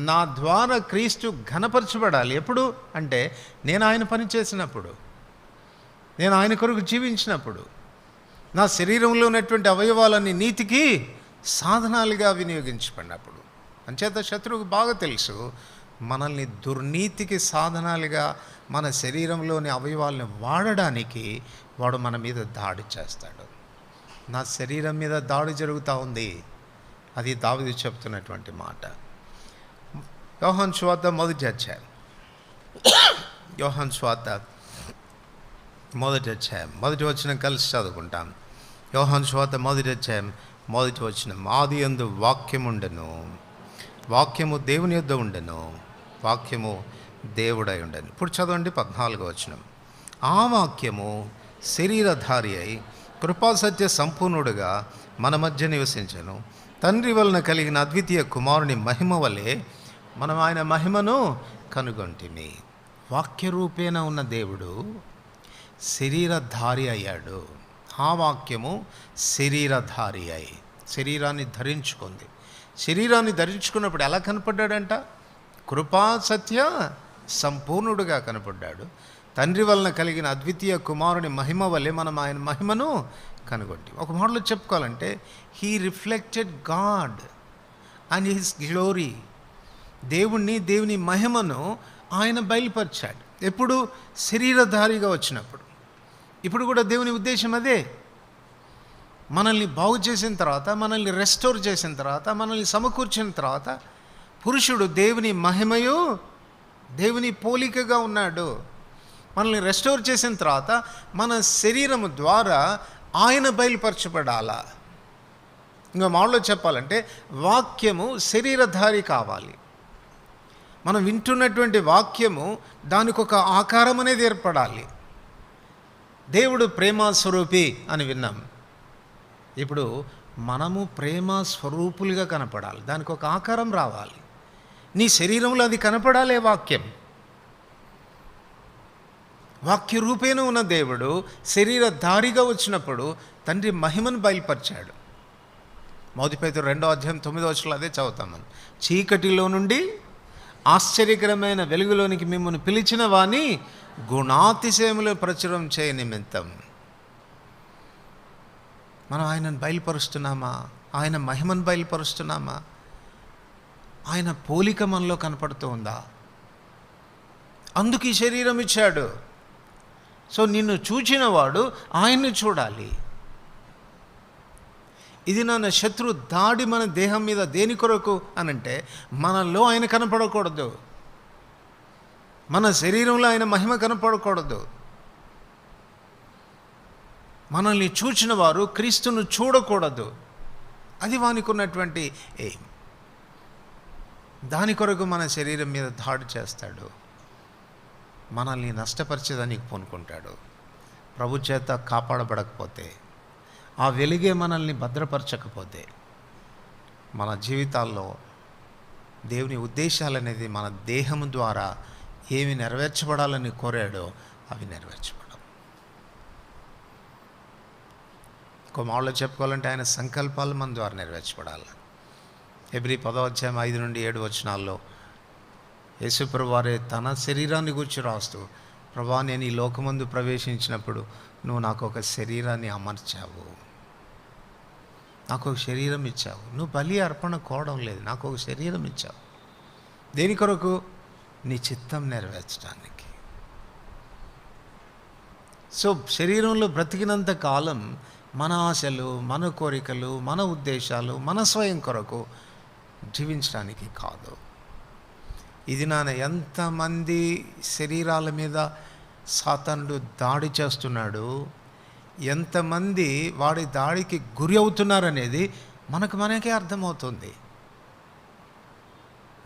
నా ద్వారా క్రీస్తు ఘనపరచబడాలి. ఎప్పుడు అంటే నేను ఆయన పని చేసినప్పుడు, నేను ఆయన కొరకు జీవించినప్పుడు, నా శరీరంలో ఉన్నటువంటి అవయవాలన్నీ నీతికి సాధనాలుగా వినియోగించబడినప్పుడు. అంచేత శత్రువుకు బాగా తెలుసు, మనల్ని దుర్నీతికి సాధనాలుగా మన శరీరంలోని అవయవాలను వాడడానికి వాడు మన మీద దాడి చేస్తాడు. నా శరీరం మీద దాడి జరుగుతూ ఉంది, అది దావీదు చెప్తున్నటువంటి మాట. యోహాను సువార్త 1వ అధ్యాయం, యోహాను సువార్త 1వ అధ్యాయం 1వ వచనం కలిసి చదువుకుంటాం. యోహాను సువార్త 1వ అధ్యాయం 1వ వచనం. ఆదియందు వాక్యముండెను, వాక్యము దేవుని యొద్ద ఉండెను, వాక్యము దేవుడై ఉండెను. ఇప్పుడు చదవండి 14వ వచనం. ఆ వాక్యము శరీరధారి అయి కృపాసత్య సంపూర్ణుడుగా మన మధ్య నివసించెను. తండ్రి వలన కలిగిన అద్వితీయ కుమారుని మహిమ వలె మనం ఆయన మహిమను కనుగొంటిమి. వాక్యరూపేణ ఉన్న దేవుడు శరీరధారి అయ్యాడు. ఆ వాక్యము శరీరధారి అయి శరీరాన్ని ధరించుకుంది. శరీరాన్ని ధరించుకున్నప్పుడు ఎలా కనపడ్డాడంట? కృపా సత్య సంపూర్ణుడుగా కనపడ్డాడు. తండ్రి వలన కలిగిన అద్వితీయ కుమారుని మహిమ వల్లే మనం ఆయన మహిమను కనుగొంటి. ఒక మాటలో చెప్పుకోవాలంటే, he reflected God and his glory. దేవుని మహిమను ఆయన బయలుపరిచాడు. ఎప్పుడు? శరీరధారిగా వచ్చినప్పుడు. ఇప్పుడు కూడా దేవుని ఉద్దేశం అదే. మనల్ని బాగు చేసిన తర్వాత, మనల్ని రెస్టోర్ చేసిన తర్వాత, మనల్ని సమకూర్చిన తర్వాత, పురుషుడు దేవుని మహిమయు దేవుని పోలికగా ఉన్నాడు. మనల్ని రెస్టోర్ చేసిన తర్వాత మన శరీరము ద్వారా ఆయన బయలుపరచబడాలా. ఇంకా మాటలో చెప్పాలంటే, వాక్యము శరీరధారి కావాలి. మనం వింటున్నటువంటి వాక్యము దానికి ఒక ఆకారం అనేది ఏర్పడాలి. దేవుడు ప్రేమ స్వరూపి అని విన్నాం. ఇప్పుడు మనము ప్రేమ స్వరూపులుగా కనపడాలి, దానికి ఒక ఆకారం రావాలి. నీ శరీరంలో అది కనపడాలే వాక్యం. వాక్య రూపేణ ఉన్న దేవుడు శరీరధారిగా వచ్చినప్పుడు తండ్రి మహిమను బయలుపరిచాడు. మొదటి పేతురు 2వ అధ్యాయం 9వ వచనంలో అదే చదువుతాం మనం. చీకటిలో నుండి ఆశ్చర్యకరమైన వెలుగులోనికి మిమ్మల్ని పిలిచిన వాని గుణాతిశయములు ప్రచురం చేయ నిమిత్తం. మనం ఆయనను బయలుపరుస్తున్నామా? ఆయన మహిమను బయలుపరుస్తున్నామా? ఆయన పోలిక మనలో కనపడుతూ ఉందా? అందుకు ఈ శరీరం ఇచ్చాడు. సో నిన్ను చూచిన వాడు ఆయన్ని చూడాలి. ఇది నా శత్రు దాడి మన దేహం మీద దేని కొరకు అనంటే, మనలో ఆయన కనపడకూడదు. మన శరీరంలో ఆయన మహిమ కనపడకూడదు. మనల్ని చూచిన వారు క్రీస్తును చూడకూడదు. అది వానికి ఉన్నటువంటి ఎయిమ్. దాని కొరకు మన శరీరం మీద దాడి చేస్తాడు, మనల్ని నష్టపరిచేదానికి పూనుకుంటాడు. ప్రభు చేత కాపాడబడకపోతే, ఆ వెలుగే మనల్ని భద్రపరచకపోతే, మన జీవితాల్లో దేవుని ఉద్దేశాలు అనేది మన దేహం ద్వారా ఏమి నెరవేర్చబడాలని కోరాడో అవి నెరవేర్చబడవు. ఇంకో మాటలో చెప్పుకోవాలంటే ఆయన సంకల్పాలు మన ద్వారా నెరవేర్చబడాలి. హెబ్రీ 10:5-7 యేసుప్రభు వారే తన శరీరాన్ని గురించి రాస్తూ, ప్రభా నేను ఈ లోకమందు ప్రవేశించినప్పుడు నువ్వు నాకు ఒక శరీరాన్ని అమర్చావు, నాకు ఒక శరీరం ఇచ్చావు. నువ్వు బలి అర్పణ కోవడం లేదు, నాకు ఒక శరీరం ఇచ్చావు. దేని కొరకు? నీ చిత్తం నెరవేర్చడానికి. సో శరీరంలో బ్రతికినంత కాలం మన ఆశలు, మన కోరికలు, మన ఉద్దేశాలు, మన స్వయం కొరకు జీవించడానికి కాదు. ఇది ఎంతమంది శరీరాల మీద సాతానుడు దాడి చేస్తున్నాడు, ఎంతమంది వాడి దాడికి గురి అవుతున్నారనేది మనకే అర్థమవుతుంది.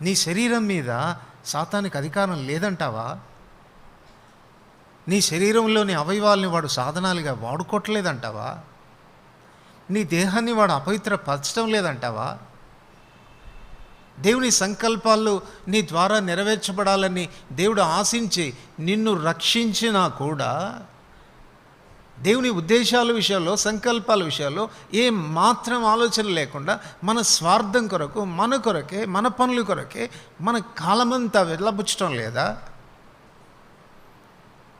నీ శరీరం మీద సాతానికి అధికారం లేదంటావా? నీ శరీరంలోని అవయవాల్ని వాడు సాధనాలుగా వాడుకోవట్లేదంటావా? నీ దేహాన్ని వాడు అపవిత్రపరచడం లేదంటావా? దేవుని సంకల్పాలు నీ ద్వారా నెరవేర్చబడాలని దేవుడు ఆశించి నిన్ను రక్షించినా కూడా దేవుని ఉద్దేశాల విషయాల్లో, సంకల్పాల విషయాల్లో ఏం మాత్రం ఆలోచన లేకుండా మన స్వార్థం కొరకు, మన కొరకే, మన పనుల కొరకే మన కాలమంతా వెళ్ళబుచ్చడం లేదా?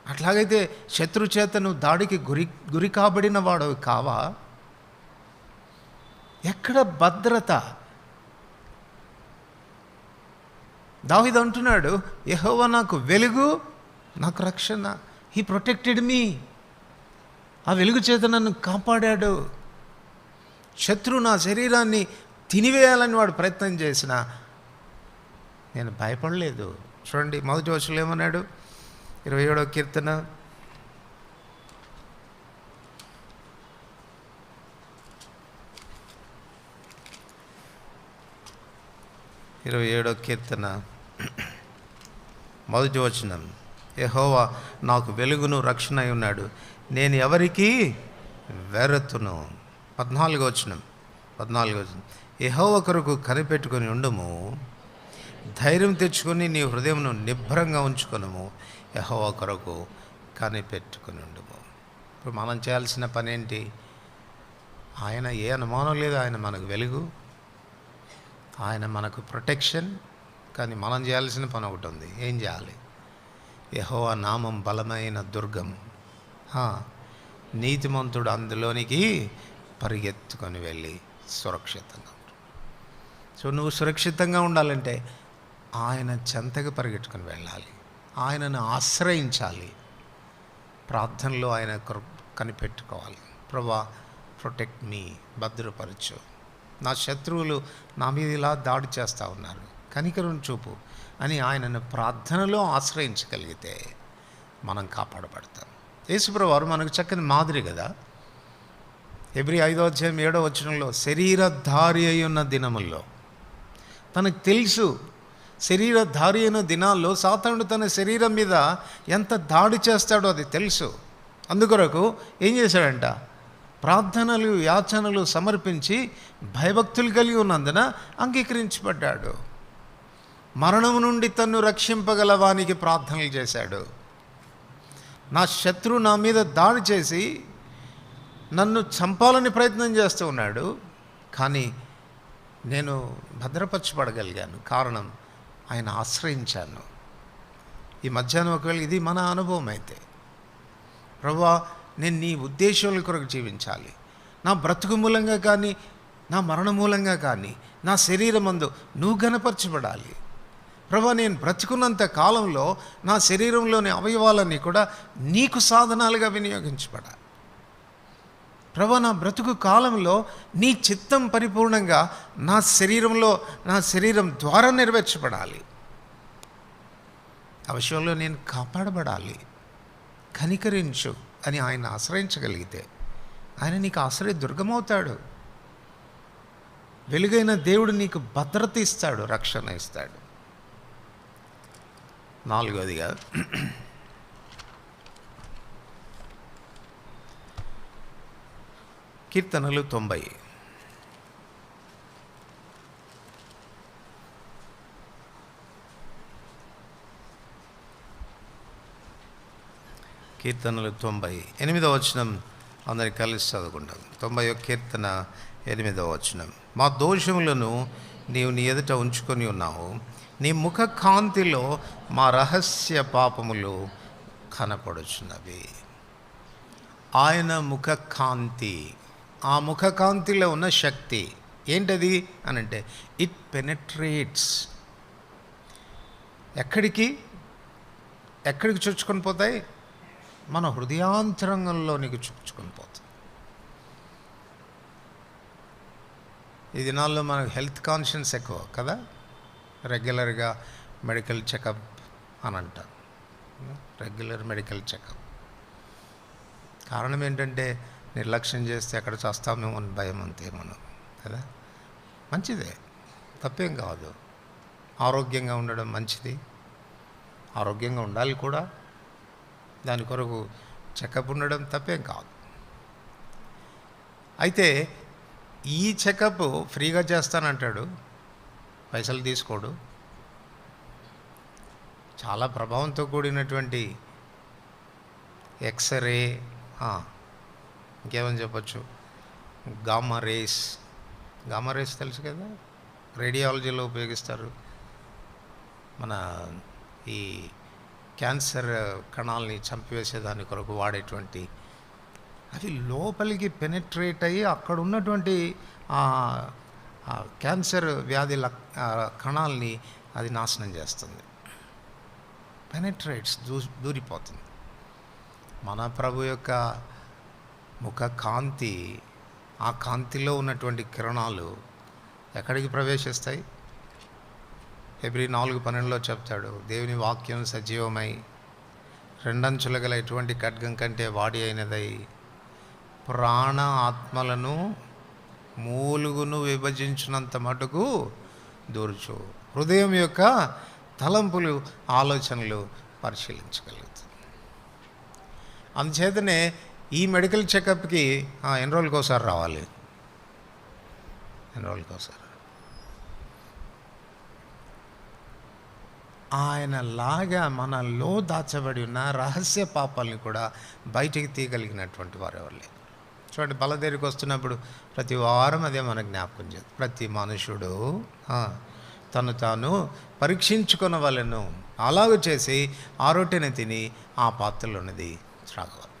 అట్లాగైతే శత్రు చేత నువ్వు దాడికి గురి కాబడిన వాడు కావా? ఎక్కడ భద్రత? దావీదు అంటున్నాడు, యెహోవా నాకు వెలుగు, నాకు రక్షణ. He protected me. ఆ వెలుగు చేత నన్ను కాపాడాడు. శత్రువు నా శరీరాన్ని తినివేయాలని వాడు ప్రయత్నం చేసిన నేను భయపడలేదు. చూడండి, మొదటి వచనంలో ఏమన్నాడు? 27వ కీర్తన 27వ కీర్తన మొదటి వచనం, యెహోవా నాకు వెలుగును రక్షణ అయి ఉన్నాడు, నేను ఎవరికి వెరతును. 14వ వచనం, యెహోవా కొరకు కనిపెట్టుకొని ఉండుము, ధైర్యం తెచ్చుకొని నీ హృదయమును నిబ్బరంగా ఉంచుకొనుము, యెహోవా కొరకు కనిపెట్టుకొని ఉండుము. ఇప్పుడు మనం చేయాల్సిన పని ఏంటి? ఆయన ఏ అనుమానం లేదు, ఆయన మనకు వెలుగు, ఆయన మనకు ప్రొటెక్షన్. కానీ మనం చేయాల్సిన పని ఒకటి ఉంది. ఏం చేయాలి? యెహోవా నామం బలమైన దుర్గం, నీతిమంతుడు అందులోనికి పరిగెత్తుకొని వెళ్ళి సురక్షితంగా. సో నువ్వు సురక్షితంగా ఉండాలంటే ఆయన చెంతకు పరిగెట్టుకొని వెళ్ళాలి, ఆయనను ఆశ్రయించాలి, ప్రార్థనలో ఆయన కనిపెట్టుకోవాలి. ప్రభా ప్రొటెక్ట్ మీ, భద్రపరచు, నా శత్రువులు నా మీద ఇలా దాడి చేస్తూ ఉన్నారు, కనికరం చూపు అని ఆయనను ప్రార్థనలో ఆశ్రయించగలిగితే మనం కాపాడబడతాం. యేసుప్రభువు వారు మనకు చక్కని మాదిరి కదా. హెబ్రీ 5:7 శరీరధారి అయి ఉన్న దినముల్లో, తనకు తెలుసు శరీరధారి అయిన దినాల్లో సాతానుడు తన శరీరం మీద ఎంత దాడి చేస్తాడో అది తెలుసు. అందుకొరకు ఏం చేశాడంట? ప్రార్థనలు, యాచనలు సమర్పించి భయభక్తులు కలిగి ఉన్నందున అంగీకరించబడ్డాడు. మరణము నుండి తన్ను రక్షింపగల వానికి ప్రార్థనలు చేశాడు. నా శత్రువు నా మీద దాడి చేసి నన్ను చంపాలని ప్రయత్నం చేస్తూ ఉన్నాడు, కానీ నేను భద్రపరచబడగలిగాను. కారణం ఆయన ఆశ్రయించాను. ఈ మధ్యాహ్నం ఒకవేళ ఇది మన అనుభవం అయితే, ప్రభువా నేను నీ ఉద్దేశాల కొరకు జీవించాలి, నా బ్రతుకు మూలంగా కానీ, నా మరణ మూలంగా కానీ, నా శరీరమందు నువ్వు ఘనపరచబడాలి. ప్రభువా నేను బ్రతుకున్నంత కాలంలో నా శరీరంలోని అవయవాలన్నీ కూడా నీకు సాధనాలుగా వినియోగించబడాలి. ప్రభువా నా బ్రతుకు కాలంలో నీ చిత్తం పరిపూర్ణంగా నా శరీరం ద్వారా నెరవేర్చబడాలి. ఆ విషయంలో నేను కాపాడబడాలి, కనికరించు అని ఆయన ఆశ్రయించగలిగితే ఆయన నీకు ఆశ్రయ దుర్గమవుతాడు. వెలుగైన దేవుడు నీకు భద్రత ఇస్తాడు, రక్షణ ఇస్తాడు. నాలుగోదిగా కీర్తనలు 90. కీర్తనలు 90 8వ వచనం అందరికి కలిసి చదువుకుంటాం. 91 కీర్తన 8వ వచనం. మా దోషములను నీవు నీ ఎదుట ఉంచుకొని ఉన్నావు, నీ ముఖ కాంతిలో మా రహస్య పాపములు కనపడుచున్నవి. ఆయన ముఖ కాంతి, ఆ ముఖ కాంతిలో ఉన్న శక్తి ఏంటది అనంటే ఇట్ పెనెట్రేట్స్. ఎక్కడికి చొచ్చుకొని పోతాయి? మన హృదయాంతరంగంలోనికి చొచ్చుకొని పోతుంది. ఈ దినాల్లో మనకు హెల్త్ కాన్షియన్స్ ఎక్కువ కదా, రెగ్యులర్గా మెడికల్ చెకప్ అని అంటారు. Regular medical checkup. కారణం ఏంటంటే నిర్లక్ష్యం చేస్తే ఎక్కడ చేస్తామేమో అని భయం, అంతేమో కదా. మంచిదే, తప్పేం కాదు. ఆరోగ్యంగా ఉండడం మంచిది, ఆరోగ్యంగా ఉండాలి కూడా. దాని కొరకు చెకప్ ఉండడం తప్పేం కాదు. అయితే ఈ చెకప్ ఫ్రీగా చేస్తానంటాడు, పైసలు తీసుకోడు. చాలా ప్రభావంతో కూడినటువంటి ఎక్స్రే, ఇంకేమని చెప్పచ్చు, గామా రేస్ తెలుసు కదా, రేడియాలజీలో ఉపయోగిస్తారు. మన ఈ క్యాన్సర్ కణాలని చంపివేసేదాని కొరకు వాడేటువంటి, అవి లోపలికి పెనెట్రేట్ అయ్యి అక్కడ ఉన్నటువంటి క్యాన్సర్ వ్యాధి కణాలని అది నాశనం చేస్తుంది. పెనెట్రేట్స్, దూరిపోతుంది. మన ప్రభు యొక్క ముఖ కాంతి, ఆ కాంతిలో ఉన్నటువంటి కిరణాలు ఎక్కడికి ప్రవేశిస్తాయి? హెబ్రీ 4:12 చెప్తాడు, దేవుని వాక్యం సజీవమై రెండంచుల గల ఎటువంటి ఖడ్గం కంటే వాడి అయినదై ప్రాణ ఆత్మలను మూలుగును విభజించినంత మటుకు దూర్చు, హృదయం యొక్క తలంపులు ఆలోచనలు పరిశీలించగలుగుతుంది. అందుచేతనే ఈ మెడికల్ చెకప్కి ఎన్ని రోజులకోసారి రావాలి? ఎన్ని రోజులకోసారి? ఆయనలాగా మనలో దాచబడి ఉన్న రహస్య పాపాలని కూడా బయటికి తీయగలిగినటువంటి వారు ఎవరు లేరు. చూడండి, బలదేరికి వస్తున్నప్పుడు ప్రతి వారం అదే మనకు జ్ఞాపకం చేస్తుంది. ప్రతి మనుషుడు తను తాను పరీక్షించుకొనవలెను, అలాగ చేసి ఆ రొట్టెని తిని ఆ పాత్రలో ఉన్నది త్రాగవాలి.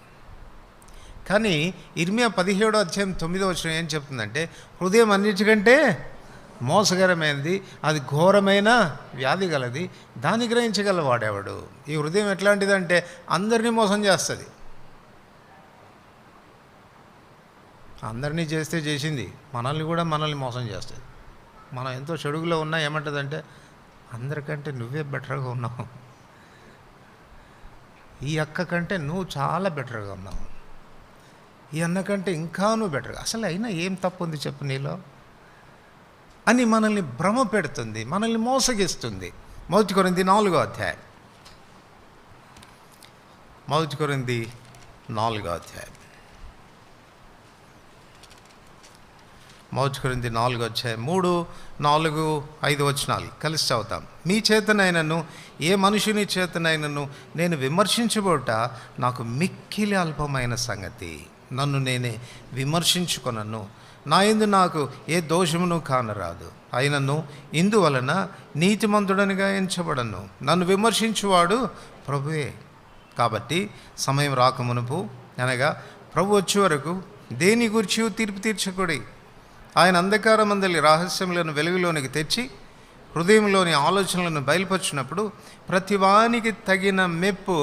కానీ ఇర్మియా 17:9 ఏం చెప్తుందంటే, హృదయం అన్నిటికంటే మోసకరమైనది, అది ఘోరమైన వ్యాధి గలది, దాన్ని గ్రహించగల వాడేవాడు. ఈ హృదయం ఎట్లాంటిదంటే అందరినీ మోసం చేస్తుంది. అందరినీ చేసింది మనల్ని కూడా మోసం చేస్తుంది. మనం ఎంతో చెడుగులో ఉన్నా ఏమంటుందంటే, అందరికంటే నువ్వే బెటర్గా ఉన్నావు, ఈ అక్క కంటే నువ్వు చాలా బెటర్గా ఉన్నావు, ఈ అన్న కంటే ఇంకా నువ్వు బెటర్గా, అసలు అయినా ఏం తప్పు ఉంది చెప్పు నీలో అని మనల్ని భ్రమ పెడుతుంది, మనల్ని మోసగిస్తుంది. 1 కొరింథీ 4వ అధ్యాయం. 1 కొరింథీ 4వ అధ్యాయం. 1 కొరింథీ 4వ అధ్యాయం 3, 4, 5 వచనాలు కలిసి చదువుతాం. మీ చేతనైనను ఏ మనుషుని చేతనైనను నేను విమర్శించబోట నాకు మిక్కిలి అల్పమైన సంగతి. నన్ను నేనే విమర్శించుకొనను, నా యందు నాకు ఏ దోషమును కానరాదు. అయినను ఇందువలన నీతిమంతుడనిగా ఎంచబడను. నన్ను విమర్శించువాడు ప్రభువే. కాబట్టి సమయం రాకమునుపు, అనగా ప్రభు వచ్చే వరకు దేని గురించి తీర్పు తీర్చకూడి, ఆయన అంధకారమందలి రహస్యములను వెలుగులోనికి తెచ్చి హృదయంలోని ఆలోచనలను బయలుపరిచినప్పుడు ప్రతివానికి తగిన మెప్పు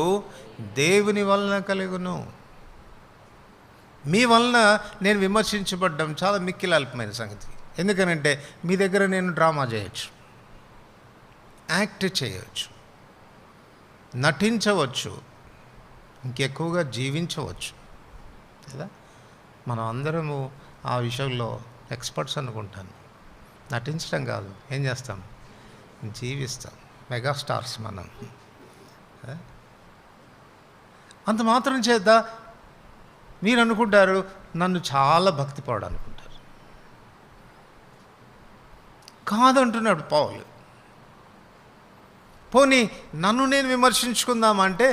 దేవుని వలన కలుగును. మీ వలన నేను విమర్శించబడ్డం చాలా మిక్కిలి అల్పమైన సంగతి. ఎందుకనంటే మీ దగ్గర నేను డ్రామా చేయొచ్చు, యాక్ట్ చేయవచ్చు, నటించవచ్చు, ఇంకెక్కువగా జీవించవచ్చు కదా. మనం అందరము ఆ విషయంలో ఎక్స్పర్ట్స్ అనుకుంటాను. నటించడం కాదు, ఏం చేస్తాం, జీవిస్తాం. మెగాస్టార్స్ మనం. అంత మాత్రం చేత మీరు అనుకుంటారు నన్ను చాలా భక్తిపరుడు అనుకుంటారు. కాదంటున్నాడు పౌలు. పోనీ నన్ను నేను విమర్శించుకుందామంటే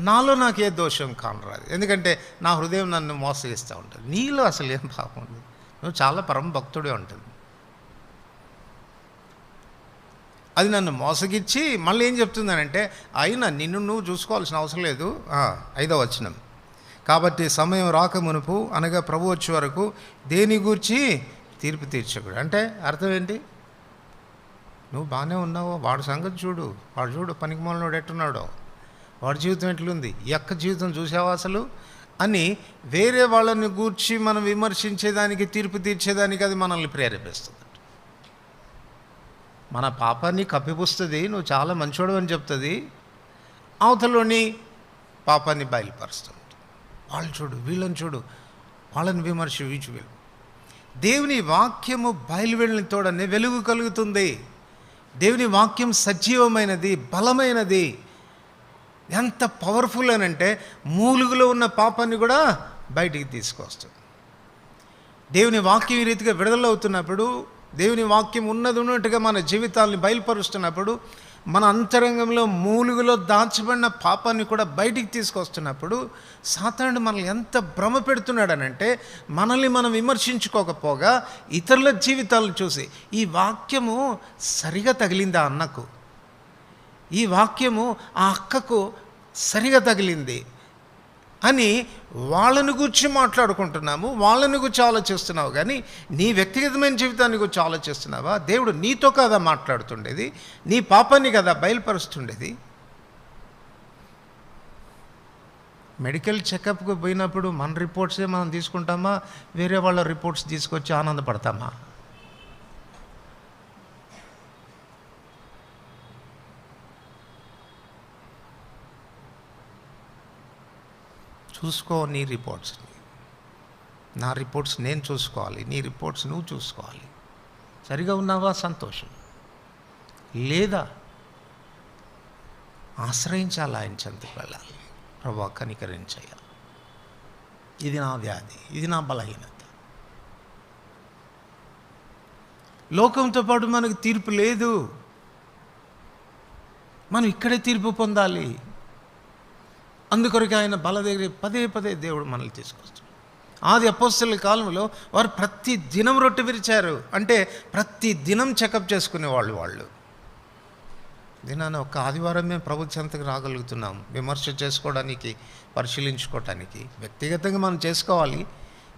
నాలో నాకు ఏ దోషం కానరాదు, ఎందుకంటే నా హృదయం నన్ను మోసగిస్తూ ఉంటుంది. నీలో అసలు ఏం పాపం ఉంది, నువ్వు చాలా పరమ భక్తుడే ఉంటుంది. అది నన్ను మోసగిచ్చి మళ్ళీ ఏం చెప్తుందనంటే, అయినా నిన్ను నువ్వు చూసుకోవాల్సిన అవసరం లేదు. 5వ వచనం, కాబట్టి సమయం రాక మునుపు అనగా ప్రభు వచ్చే వరకు దేని గూర్చి తీర్పు తీర్చకూడదు. అంటే అర్థం ఏంటి, నువ్వు బాగానే ఉన్నావో, వాడి సంగతి చూడు, వాడు చూడు పనికిమాలినోడు ఎట్టున్నాడో, వాడి జీవితం ఎట్లుంది, ఈ యొక్క జీవితం చూసావా అసలు అని వేరే వాళ్ళని గూర్చి మనం విమర్శించేదానికి, తీర్పు తీర్చేదానికి అది మనల్ని ప్రేరేపిస్తుంది. మన పాపాన్ని కప్పిపుస్తుంది, నువ్వు చాలా మంచోడు అని చెప్తుంది, అవతలోని పాపాన్ని బయలుపరుస్తుంది. వాళ్ళు చూడు, వీళ్ళని చూడు, వాళ్ళని విమర్శ వీచు వీళ్ళు. దేవుని వాక్యము బయలువెళ్ళిన తోడనే వెలుగు కలుగుతుంది. దేవుని వాక్యం సజీవమైనది, బలమైనది. ఎంత పవర్ఫుల్ అని అంటే మూలుగులో ఉన్న పాపాన్ని కూడా బయటికి తీసుకొస్తుంది. దేవుని వాక్యం ఈ రీతిగా విడుదలవుతున్నప్పుడు, దేవుని వాక్యం ఉన్నట్టుగా మన జీవితాన్ని బయలుపరుస్తున్నప్పుడు, మన అంతరంగంలో మూలుగులో దాచబడిన పాపాన్ని కూడా బయటికి తీసుకొస్తున్నప్పుడు, సాతానుడు మనల్ని ఎంత భ్రమ పెడుతున్నాడనంటే, మనల్ని మనం విమర్శించుకోకపోగా ఇతరుల జీవితాలను చూసి, ఈ వాక్యము సరిగా తగిలిందా అన్నకు, ఈ వాక్యము ఆ అక్కకు సరిగా తగిలింది అని వాళ్ళని గురించి మాట్లాడుకుంటున్నాము, వాళ్ళని గురించి ఆలోచిస్తున్నావు. కానీ నీ వ్యక్తిగతమైన జీవితాన్ని గురించి ఆలోచిస్తున్నావా? దేవుడు నీతో కదా మాట్లాడుతుండేది, నీ పాపాన్ని కదా బయలుపరుస్తుండేది. మెడికల్ చెకప్కి పోయినప్పుడు మన రిపోర్ట్సే మనం తీసుకుంటామా, వేరే వాళ్ళ రిపోర్ట్స్ తీసుకొచ్చి ఆనందపడతామా? చూసుకో నీ రిపోర్ట్స్ని. నా రిపోర్ట్స్ నేను చూసుకోవాలి, నీ రిపోర్ట్స్ నువ్వు చూసుకోవాలి. సరిగా ఉన్నావా? సంతోషం. లేదా ఆశ్రయించాలి, ఆయన చెంతకు వెళ్ళాలి. ప్రభువా కనికరించయ్యా, ఇది నా వ్యాధి, ఇది నా బలహీనత. లోకంతో పాటు మనకు తీర్పు లేదు, మనం ఇక్కడే తీర్పు పొందాలి. అందుకొరకు ఆయన బల దగ్గర పదే పదే దేవుడు మనల్ని తీసుకొస్తాడు. ఆది అపోస్తలుల కాలంలో వారు ప్రతి దినం రొట్టె విరిచారు, అంటే ప్రతి దినం చెకప్ చేసుకునేవాళ్ళు. వాళ్ళు దినాన్ని ఒక్క ఆదివారం మేము ప్రభు చెంతకు రాగలుగుతున్నాం, విమర్శ చేసుకోవడానికి, పరిశీలించుకోవటానికి. వ్యక్తిగతంగా మనం చేసుకోవాలి,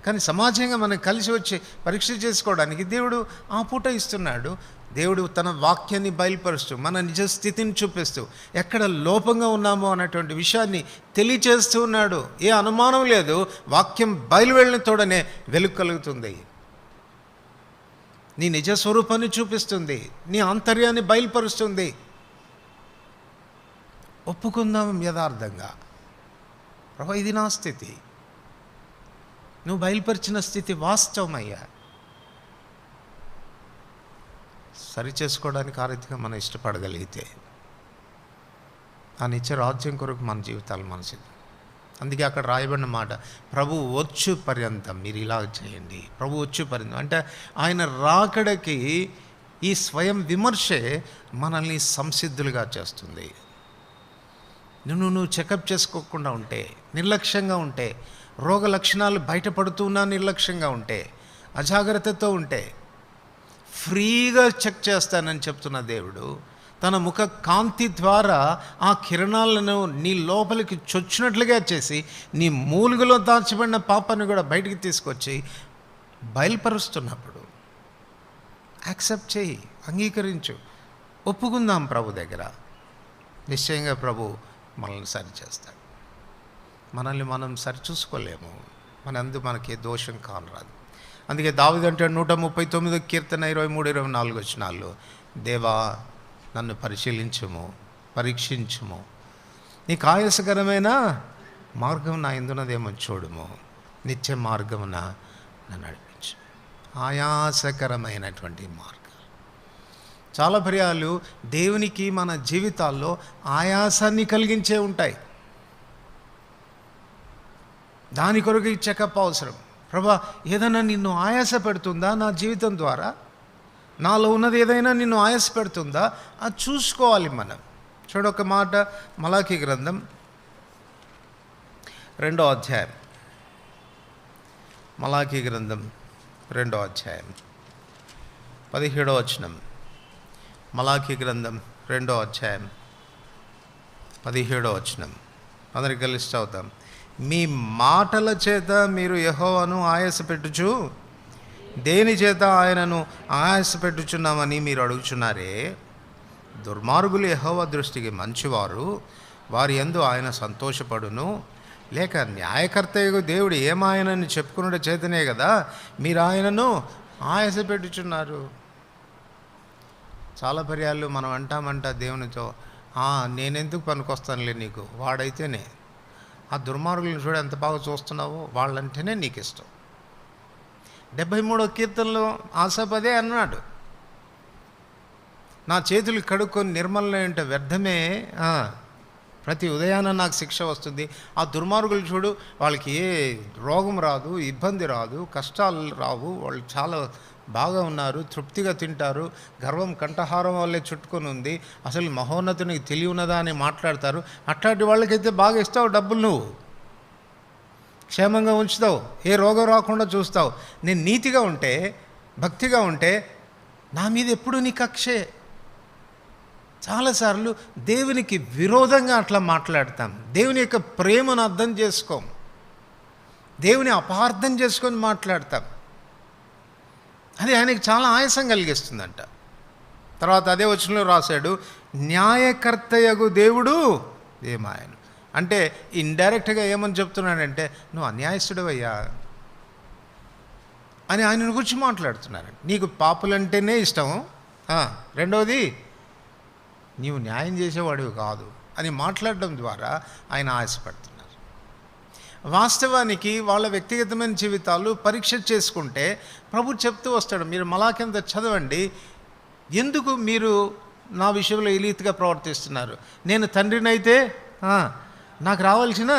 కానీ సమాజంగా మనం కలిసి వచ్చి పరీక్ష చేసుకోవడానికి దేవుడు ఆ పూట ఇస్తున్నాడు. దేవుడు తన వాక్యాన్ని బయలుపరుస్తూ, మన నిజ స్థితిని చూపిస్తూ, ఎక్కడ లోపంగా ఉన్నామో అన్నటువంటి విషయాన్ని తెలియచేస్తూ ఉన్నాడు. ఏ అనుమానం లేదు, వాక్యం బయలువెళ్ళిన తోడనే వెలుగు కలుగుతుంది, నీ నిజ స్వరూపాన్ని చూపిస్తుంది, నీ ఆంతర్యాన్ని బయలుపరుస్తుంది. ఒప్పుకుందాం యథార్థంగా, ప్రభు ఇది నా స్థితి, నువ్వు బయలుపరిచిన స్థితి వాస్తవమయ్యా. సరి చేసుకోవడానికి ఆ రీతిగా మనం ఇష్టపడగలిగితే ఆ నిత్య రాజ్యం కొరకు మన జీవితాలు మనసిద్దాం. అందుకే అక్కడ రాయబడిన మాట, ప్రభు వచ్చు పర్యంతం మీరు ఇలా చేయండి. ప్రభు వచ్చు పర్యంతం అంటే ఆయన రాకడకి ఈ స్వయం విమర్శే మనల్ని సంసిద్ధులుగా చేస్తుంది. నువ్వు చెకప్ చేసుకోకుండా ఉంటే, నిర్లక్ష్యంగా ఉంటే, రోగ లక్షణాలు బయటపడుతున్నా నిర్లక్ష్యంగా ఉంటే, అజాగ్రత్తతో ఉంటే, ఫ్రీగా చెక్ చేస్తానని చెప్తున్న దేవుడు తన ముఖ కాంతి ద్వారా ఆ కిరణాలను నీ లోపలికి చొచ్చినట్లుగా చేసి, నీ మూలుగులో దాచబడిన పాపాన్ని కూడా బయటికి తీసుకొచ్చి బయలుపరుస్తున్నప్పుడు యాక్సెప్ట్ చేయి, అంగీకరించు, ఒప్పుకుందాం ప్రభు దగ్గర. నిశ్చయంగా ప్రభు మనల్ని సరిచేస్తాడు. మనల్ని మనం సరిచూసుకోలేము, మనందు మనకి దోషం కానరాదు. అందుకే దావీదు అంటాడు 139 కీర్తన 23-24 వచనాల్లో, దేవా నన్ను పరిశీలించుము, పరీక్షించుము, నీకు ఆయాసకరమైన మార్గం నా ఎందున్నదేమో చూడుము, నిత్య మార్గమున నన్ను నడిపించు. ఆయాసకరమైనటువంటి మార్గం. చాలా పర్యాలు దేవునికి మన జీవితాల్లో ఆయాసాన్ని కలిగించే ఉంటాయి. దాని కొరకు ఈ చెకప్ అవసరం. ప్రభా, ఏదైనా నిన్ను ఆయాస పెడుతుందా నా జీవితం ద్వారా? నాలో ఉన్నది ఏదైనా నిన్ను ఆయాస పెడుతుందా? అది చూసుకోవాలి మనం. చూడొక మాట, మలాకీ గ్రంథం 2వ అధ్యాయం. మలాకీ గ్రంథం 2వ అధ్యాయం 17వ వచనం. మలాకీ గ్రంథం 2వ అధ్యాయం 17వ వచనం. అందరికి కలిసి చదువుతాం. మీ మాటల చేత మీరు యెహోవాను ఆయాసపెట్టుచు దేని చేత ఆయనను ఆయాసపెట్టుచున్నామని మీరు అడుగుచున్నారే. దుర్మార్గులు యెహోవా దృష్టికి మంచివారు, వారి యందు ఆయన సంతోషపడును. లేక న్యాయకర్తయ్యకు దేవుడు ఏమాయనని చెప్పుకున్న చేతనే కదా మీరు ఆయనను ఆయాసపెట్టుచున్నారు. చాలా పర్యాలు మనం అంటామంట దేవునితో, నేనెందుకు పనికొస్తానులే నీకు, వాడైతేనే. ఆ దుర్మార్గులను చూడ ఎంత బాగా చూస్తున్నావో, వాళ్ళంటేనే నీకు ఇష్టం. 73వ కీర్తనలో ఆశాపదే అన్నాడు, నా చేతులు కడుక్కొని నిర్మలమైంట వ్యర్థమే, ప్రతి ఉదయాన నాకు శిక్ష వస్తుంది. ఆ దుర్మార్గులు చూడు, వాళ్ళకి ఏ రోగం రాదు, ఇబ్బంది రాదు, కష్టాలు రావు, వాళ్ళు చాలా బాగా ఉన్నారు, తృప్తిగా తింటారు, గర్వం కంఠహారం వల్లే చుట్టుకొని ఉంది, అసలు మహోన్నతునికి తెలియ ఉన్నదా అని మాట్లాడతారు. అట్లాంటి వాళ్ళకైతే బాగా ఇస్తావు డబ్బులు, నువ్వు క్షేమంగా ఉంచుతావు, ఏ రోగం రాకుండా చూస్తావు. నేను నీతిగా ఉంటే, భక్తిగా ఉంటే నా మీద ఎప్పుడు నీ కక్షే. చాలాసార్లు దేవునికి విరోధంగా అట్లా మాట్లాడతాం. దేవుని యొక్క ప్రేమను అర్థం చేసుకోం, దేవుని అపార్థం చేసుకొని మాట్లాడతాం. అది ఆయనకి చాలా ఆయాసం కలిగిస్తుందంట. తర్వాత అదే వచనంలో రాశాడు, న్యాయకర్తయగు దేవుడు ఏమాయను. అంటే ఇండైరెక్ట్గా ఏమని చెప్తున్నాడంటే, నువ్వు అన్యాయస్తుడవయ్యా అని ఆయన గురించి మాట్లాడుతున్నారండి. నీకు పాపులంటేనే ఇష్టం, రెండవది నీవు న్యాయం చేసేవాడివి కాదు అని మాట్లాడడం ద్వారా ఆయన ఆయాసపడుతున్నారు. వాస్తవానికి వాళ్ళ వ్యక్తిగతమైన జీవితాలు పరీక్ష చేసుకుంటే ప్రభు చెప్తూ వస్తాడు, మీరు మలాకింత చదవండి, ఎందుకు మీరు నా విషయంలో ఈ రీతిగా ప్రవర్తిస్తున్నారు? నేను తండ్రినైతే నాకు రావాల్సిన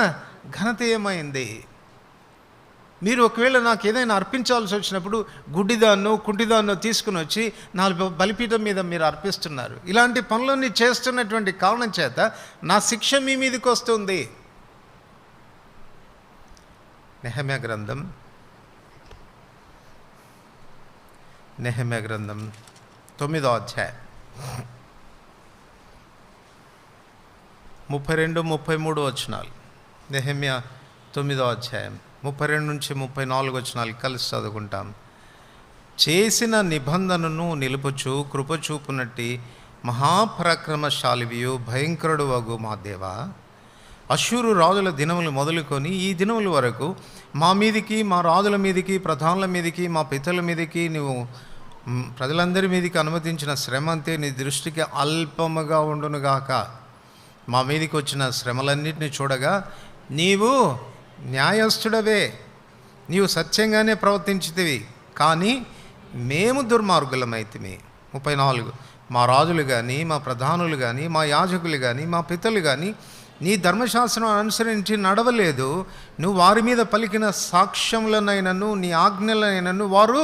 ఘనత ఏమైంది? మీరు ఒకవేళ నాకు ఏదైనా అర్పించాల్సి వచ్చినప్పుడు గుడ్డిదాన్నో కుంటిదాన్నో తీసుకుని వచ్చి నా బలిపీఠం మీద మీరు అర్పిస్తున్నారు. ఇలాంటి పనులన్నీ చేస్తున్నటువంటి కారణం చేత నా శిక్ష మీ మీదకి వస్తుంది. నెహెమ్యా గ్రంథం 9వ అధ్యాయం 32-33 వచనాలు. నెహెమ్యా 9వ అధ్యాయం 32 నుంచి 34 వచనాలు కలిసి చదువుకుంటాం. చేసిన నిబంధనను నిలుపుచు కృపచూపునట్టి మహాపరాక్రమశాలివియు భయంకరుడు వగు మా దేవా, అశ్షూరు రాజుల దినములు మొదలుకొని ఈ దినముల వరకు మా మీదికి, మా రాజుల మీదికి, ప్రధానుల మీదికి, మా పితరుల మీదికి, నువ్వు ప్రజలందరి మీదికి అనుమతించిన శ్రమ అంతే నీ దృష్టికి అల్పముగా ఉండునుగాక. మా మీదికి వచ్చిన శ్రమలన్నింటినీ చూడగా నీవు న్యాయస్థుడవే, నీవు సత్యంగానే ప్రవర్తించితివి, కానీ మేము దుర్మార్గులమైతిమి. 34 మా రాజులు కానీ, మా ప్రధానులు కానీ, మా యాజకులు కానీ, మా పితరులు కానీ నీ ధర్మశాస్త్రం అనుసరించి నడవలేదు. నువ్వు వారి మీద పలికిన సాక్ష్యములనైనను నీ ఆజ్ఞలనైనను వారు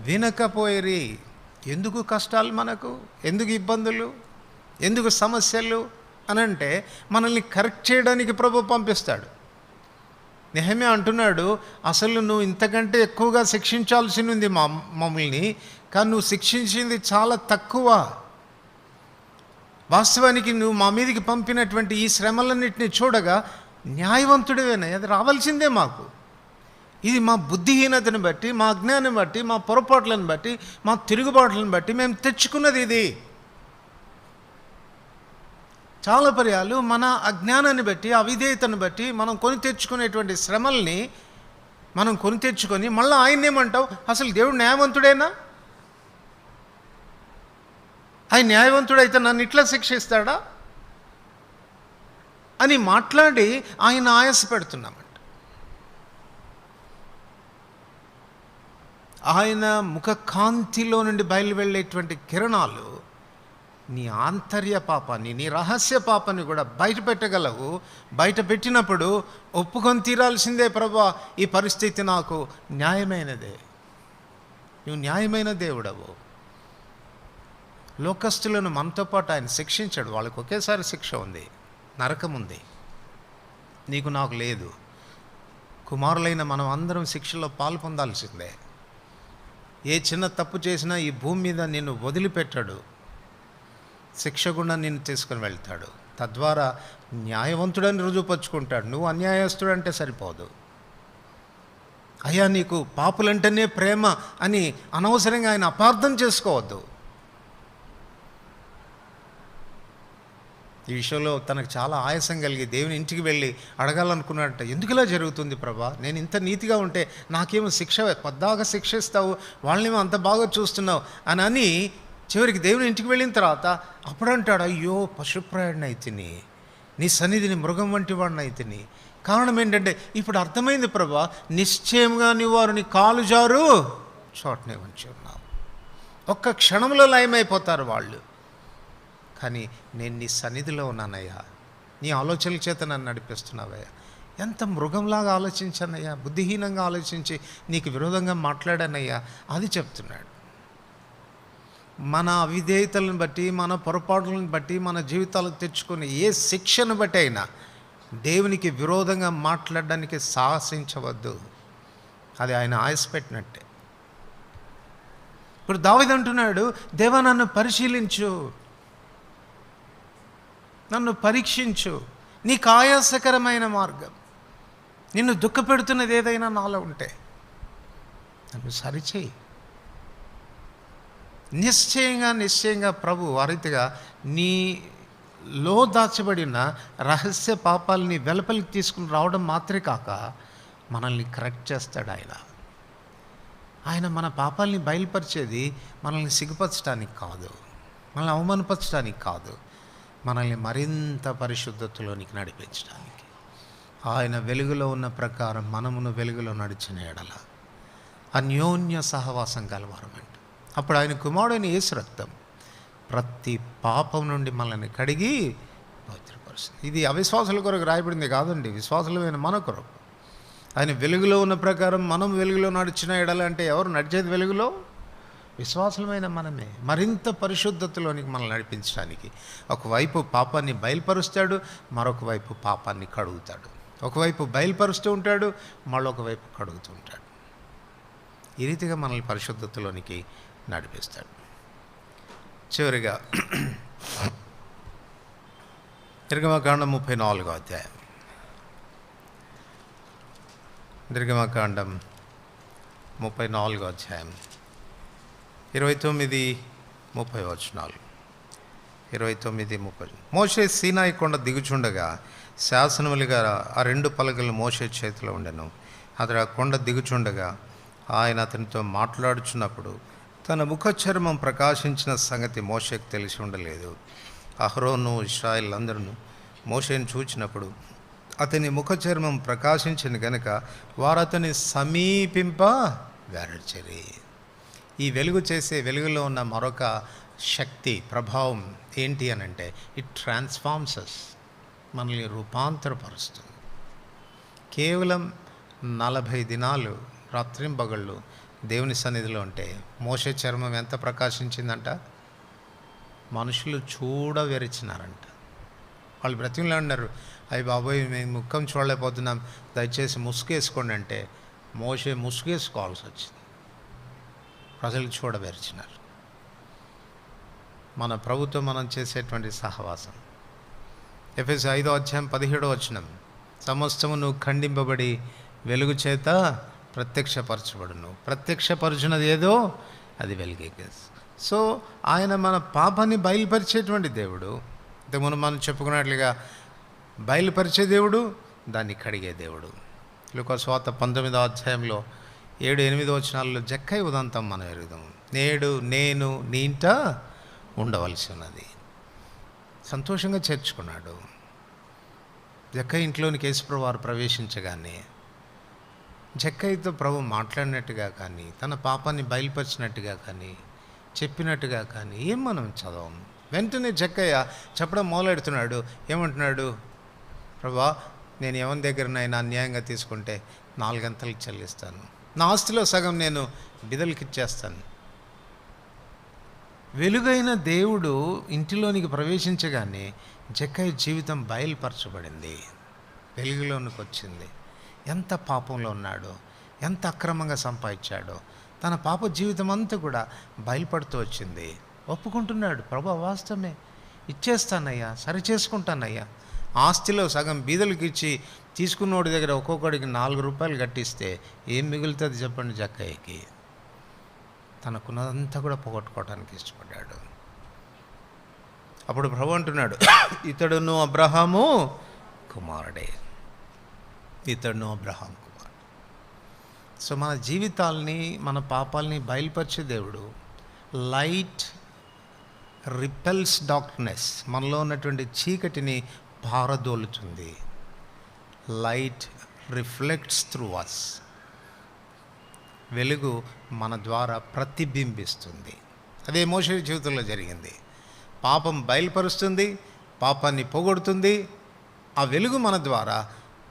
వినకపోయిరి. ఎందుకు కష్టాలు మనకు, ఎందుకు ఇబ్బందులు, ఎందుకు సమస్యలు అనంటే మనల్ని కరెక్ట్ చేయడానికి ప్రభు పంపిస్తాడు. నెహెమ్యా అంటున్నాడు, అసలు నువ్వు ఇంతకంటే ఎక్కువగా శిక్షించాల్సి ఉంది మమ్మల్ని, కానీ నువ్వు శిక్షించింది చాలా తక్కువ. వాస్తవానికి నువ్వు మా మీదకి పంపినటువంటి ఈ శ్రమలన్నింటినీ చూడగా న్యాయవంతుడివేనా, అది రావాల్సిందే మాకు. ఇది మా బుద్ధిహీనతను బట్టి, మా అజ్ఞానం బట్టి, మా పొరపాట్లను బట్టి, మా తిరుగుబాట్లను బట్టి మేము తెచ్చుకున్నది ఇది. చాలా పర్యాలు మన అజ్ఞానాన్ని బట్టి, అవిధేయతను బట్టి మనం కొని తెచ్చుకునేటువంటి శ్రమల్ని మనం కొని తెచ్చుకొని మళ్ళీ ఆయన్నేమంటావు, అసలు దేవుడు న్యాయవంతుడేనా? ఆయన న్యాయవంతుడైతే నన్ను ఇట్లా శిక్షిస్తాడా అని మాట్లాడి ఆయన ఆయాస పెడుతున్నామంట. ఆయన ముఖ కాంతిలో నుండి బయలు వెళ్ళేటువంటి కిరణాలు నీ ఆంతర్య పాపాన్ని, నీ రహస్య పాపాన్ని కూడా బయట పెట్టగలవు. బయట పెట్టినప్పుడు ఒప్పుకొని తీరాల్సిందే, ప్రభా ఈ పరిస్థితి నాకు న్యాయమైనదే, నువ్వు న్యాయమైన దేవుడవు. లోకస్తులను మనతో పాటు ఆయన శిక్షించాడు. వాళ్ళకి ఒకేసారి శిక్ష ఉంది, నరకం ఉంది, నీకు నాకు లేదు. కుమారులైన మనం అందరం శిక్షలో పాలు పొందాల్సిందే. ఏ చిన్న తప్పు చేసినా ఈ భూమి మీద నిన్ను వదిలిపెట్టాడు, శిక్ష గుండా నిన్ను తీసుకుని వెళ్తాడు. తద్వారా న్యాయవంతుడని రుజువుపరుచుకుంటాడు. నువ్వు అన్యాయస్తుడంటే సరిపోదు. అయ్యా నీకు పాపులంటేనే ప్రేమ అని అనవసరంగా ఆయన అపార్థం చేసుకోవద్దు. ఈ విషయంలో తనకు చాలా ఆయాసం కలిగి దేవుని ఇంటికి వెళ్ళి అడగాలనుకున్నాడట. ఎందుకు ఇలా జరుగుతుంది ప్రభా? నేను ఇంత నీతిగా ఉంటే నాకేమో శిక్ష, పద్దాగా శిక్షిస్తావు, వాళ్ళనేమో అంత బాగా చూస్తున్నావు అని చివరికి దేవుని ఇంటికి వెళ్ళిన తర్వాత అప్పుడు అంటాడు, అయ్యో పశుప్రాయుడిని అయితిని, నీ సన్నిధిని మృగం వంటి వాడిని అయితిని. కారణం ఏంటంటే ఇప్పుడు అర్థమైంది ప్రభా, నిశ్చయంగా నీవు వారిని కాలు జారు చోటనే ఉంచి ఉన్నావు. ఒక్క క్షణంలో లయమైపోతారు వాళ్ళు. కానీ నేను నీ సన్నిధిలో ఉన్నానయ్యా, నీ ఆలోచనల చేత నన్ను నడిపిస్తున్నావయ్యా. ఎంత మృగంలాగా ఆలోచించానయ్యా, బుద్ధిహీనంగా ఆలోచించి నీకు విరోధంగా మాట్లాడానయ్యా, అది చెప్తున్నాడు. మన అవిధేయతలను బట్టి, మన పొరపాట్లను బట్టి, మన జీవితాలకు తెచ్చుకునే ఏ శిక్షను బట్టి అయినా దేవునికి విరోధంగా మాట్లాడడానికి సాహసించవద్దు. అది ఆయన ఆయాసపెట్టినట్టే. ఇప్పుడు దావీదు అంటున్నాడు, దేవా నన్ను పరిశీలించు, నన్ను పరీక్షించు, నీకు ఆయాసకరమైన మార్గం, నిన్ను దుఃఖపెడుతున్నది ఏదైనా నాలో ఉంటే నన్ను సరిచేయి. నిశ్చయంగా ప్రభు ఆ రీతిగా నీలో దాచబడిన రహస్య పాపాలని వెలుపలికి తీసుకుని రావడం మాత్రమే కాక మనల్ని కరెక్ట్ చేస్తాడు ఆయన. ఆయన మన పాపాలని బయలుపరిచేది మనల్ని సిగ్గుపరచడానికి కాదు, మనల్ని అవమానపరచడానికి కాదు, మనల్ని మరింత పరిశుద్ధతలోనికి నడిపించడానికి. ఆయన వెలుగులో ఉన్న ప్రకారం మనమును వెలుగులో నడిచిన ఎడల అన్యోన్య సహవాసం గలవారమంట. అప్పుడు ఆయన కుమారుడైన యేసు రక్తం ప్రతి పాపం నుండి మనల్ని కడిగి పవిత్రపరుస్తుంది. ఇది అవిశ్వాసుల కొరకు రాయబడింది కాదండి, విశ్వాసులమైన మన కొరకు. ఆయన వెలుగులో ఉన్న ప్రకారం మనం వెలుగులో నడిచిన ఎడల అంటే ఎవరు నడిచేది వెలుగులో? విశ్వాసులమైన మనమే. మరింత పరిశుద్ధతలోనికి మనల్ని నడిపించడానికి ఒకవైపు పాపాన్ని బయలుపరుస్తాడు, మరొక వైపు పాపాన్ని కడుగుతాడు. ఒకవైపు బయలుపరుస్తూ ఉంటాడు, మరొక వైపు కడుగుతూ ఉంటాడు. ఈ రీతిగా మనల్ని పరిశుద్ధతలోనికి నడిపిస్తాడు. చివరిగా నిర్గమకాండం 34వ అధ్యాయం. నిర్గమకాండం 34వ అధ్యాయం 29-30 వచనాలు. 29-30. మోషే సీనాయి కొండ దిగుచుండగా శాసనములుగా ఆ 2 పలకలు మోషే చేతిలో ఉండెను. అతడు ఆ కొండ దిగుచుండగా ఆయన అతనితో మాట్లాడుచున్నప్పుడు తన ముఖ చర్మం ప్రకాశించిన సంగతి మోషేకు తెలిసి ఉండలేదు. అహరోను ఇశ్రాయేలు అందరూ మోషేను చూచినప్పుడు అతని ముఖ చర్మం ప్రకాశించిన గనుక వారు అతని సమీపింప వెరచరి. ఈ వెలుగు చేసే వెలుగులో ఉన్న మరొక శక్తి, ప్రభావం ఏంటి అని అంటే ఇట్ ట్రాన్స్ఫార్మ్స్, మనల్ని రూపాంతరపరుస్తుంది. కేవలం 40 దినాలు రాత్రింబగళ్ళు దేవుని సన్నిధిలో ఉంటే మోషే చర్మం ఎంత ప్రకాశించిందంట, మనుషులు చూడవెరిచినారంట. వాళ్ళు బ్రతిమలో అన్నారు, అయ్యి బాబోయ్ మేము ముఖం చూడలేకపోతున్నాం, దయచేసి ముసుగేసుకోండి అంటే మోషే ముసుగేసుకోవాల్సి వచ్చింది. ప్రజలు చూడవెరిచినారు. మన ప్రభుత్వం మనం చేసేటువంటి సహవాసం. ఎఫెసీ 5వ అధ్యాయం 17వ వచనం, సమస్తము నువ్వు ఖండింపబడి వెలుగు చేత ప్రత్యక్షపరచబడును. ప్రత్యక్షపరచున్నది ఏదో అది వెలుగే. సో ఆయన మన పాపాన్ని బయలుపరిచేటువంటి దేవుడు. ఇంతకుముందు మనం చెప్పుకున్నట్లుగా బయలుపరిచే దేవుడు, దాన్ని కడిగే దేవుడు. లూకా సువార్త 19వ అధ్యాయంలో 7-8 వచనాల్లో జక్కయ్య ఉదంతం మనం ఎరుగుదాం. నేడు నేను నీ ఇంట ఉండవలసి ఉన్నది. సంతోషంగా చేర్చుకున్నాడు. జక్కయ్య ఇంట్లోనికి యేసుప్రభు వారు ప్రవేశించగానే జక్కయ్యతో ప్రభు మాట్లాడినట్టుగా కానీ, తన పాపాన్ని బయలుపరిచినట్టుగా కానీ, చెప్పినట్టుగా కానీ ఏం మనం చదవం. వెంటనే జక్కయ్య చెప్పడం మొదలెడుతున్నాడు. ఏమంటున్నాడు? ప్రభా, నేను ఎవరి దగ్గరనైనా అన్యాయంగా తీసుకుంటే 4 గంటలకు చెల్లిస్తాను, నా ఆస్తిలో సగం నేను బిదలకి ఇచ్చేస్తాను. వెలుగైన దేవుడు ఇంటిలోనికి ప్రవేశించగానే జక్కయ్య జీవితం బయలుపరచబడింది, వెలుగులోనికి వచ్చింది. ఎంత పాపంలో ఉన్నాడో, ఎంత అక్రమంగా సంపాదించాడో, తన పాప జీవితం అంతా కూడా బయలుపడుతూ వచ్చింది. ఒప్పుకుంటున్నాడు, ప్రభా వాస్తవమే, ఇచ్చేస్తానయ్యా, సరి చేసుకుంటానయ్యా. ఆస్తిలో సగం బీదలకు ఇచ్చి తీసుకున్నోడి దగ్గర ఒక్కొక్కడికి 4 రూపాయలు కట్టిస్తే ఏం మిగులుతుంది చెప్పండి జక్కయ్యకి? తనకున్నదంతా కూడా పోగొట్టుకోవడానికి ఇష్టపడ్డాడు. అప్పుడు ప్రభు అంటున్నాడు, ఇతడును అబ్రహాము కుమారుడే, ఇతడును అబ్రహాం కుమారుడు. సో మన జీవితాల్ని, మన పాపాలని బయలుపరిచే దేవుడు. లైట్ రిపెల్స్ డార్క్నెస్, మనలో ఉన్నటువంటి చీకటిని పారదోలుతుంది. లైట్ రిఫ్లెక్ట్స్ త్రూ అస్, వెలుగు మన ద్వారా ప్రతిబింబిస్తుంది. అదే మోషే జీవితంలో జరిగింది. పాపం బయలుపరుస్తుంది, పాపాన్ని పోగొడుతుంది, ఆ వెలుగు మన ద్వారా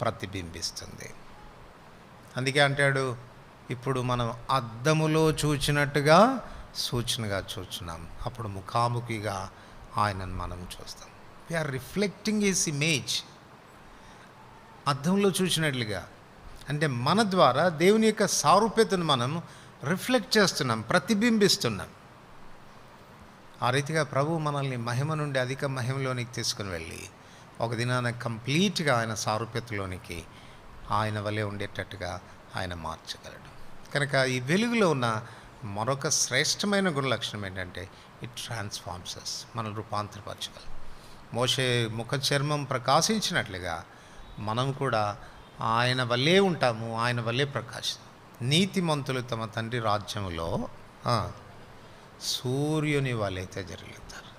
ప్రతిబింబిస్తుంది. అందుకే అంటాడు, ఇప్పుడు మనం అద్దములో చూచినట్టుగా సూచనగా చూస్తున్నాం, అప్పుడు ముఖాముఖిగా ఆయనను మనం చూస్తాం. We're reflecting his image. అద్దంలో చూసినట్లుగా అంటే మన ద్వారా దేవుని యొక్క సారూప్యతను మనం రిఫ్లెక్ట్ చేస్తున్నాం, ప్రతిబింబిస్తున్నాం. ఆ రీతిగా ప్రభు మనల్ని మహిమ నుండి అధిక మహిమలోనికి తీసుకుని వెళ్ళి ఒక దినాన కంప్లీట్గా ఆయన సారూప్యతలోనికి ఆయన వలె ఉండేటట్టుగా ఆయన మార్చగలడు. కనుక ఈ వెలుగులో ఉన్న మరొక శ్రేష్టమైన గుణలక్షణం ఏంటంటే ఇట్ ట్రాన్స్ఫార్మ్స్ అస్, మనం రూపాంతరపరచగలం. మోషే ముఖ చర్మం ప్రకాశించినట్లుగా మనం కూడా ఆయన వల్లే ఉంటాము, ఆయన వల్లే ప్రకాశిస్తాం. నీతిమంతులు తమ తండ్రి రాజ్యంలో సూర్యుని వలె తేజరిల్లుతారు.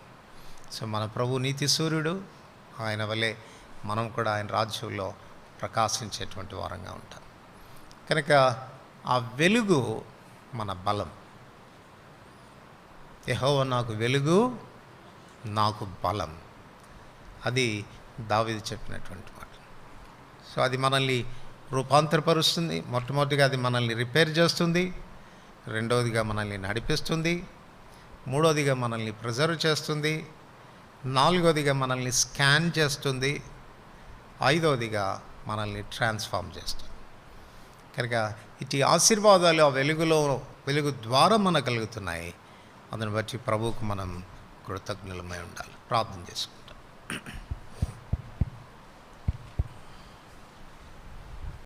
సో మన ప్రభు నీతి సూర్యుడు, ఆయన వలె మనం కూడా ఆయన రాజ్యంలో ప్రకాశించేటువంటి వారంగా ఉంటాం. కనుక ఆ వెలుగు మన బలం. యెహోవా నాకు వెలుగు, నాకు బలం, అది దావీదు చెప్పినటువంటి మాట. సో అది మనల్ని రూపాంతరపరుస్తుంది. మొట్టమొదటిగా అది మనల్ని రిపేర్ చేస్తుంది, రెండవదిగా మనల్ని నడిపిస్తుంది, మూడవదిగా మనల్ని ప్రిజర్వ్ చేస్తుంది, నాలుగవదిగా మనల్ని స్కాన్ చేస్తుంది, ఐదవదిగా మనల్ని ట్రాన్స్ఫార్మ్ చేస్తుంది. కనుక ఇటు ఆశీర్వాదాలు ఆ వెలుగు ద్వారా మనకు కలుగుతున్నాయి. అందుని బట్టి ప్రభువుకు మనం కృతజ్ఞులమై ఉండాలి. ప్రార్థన చేసుకుంటాం.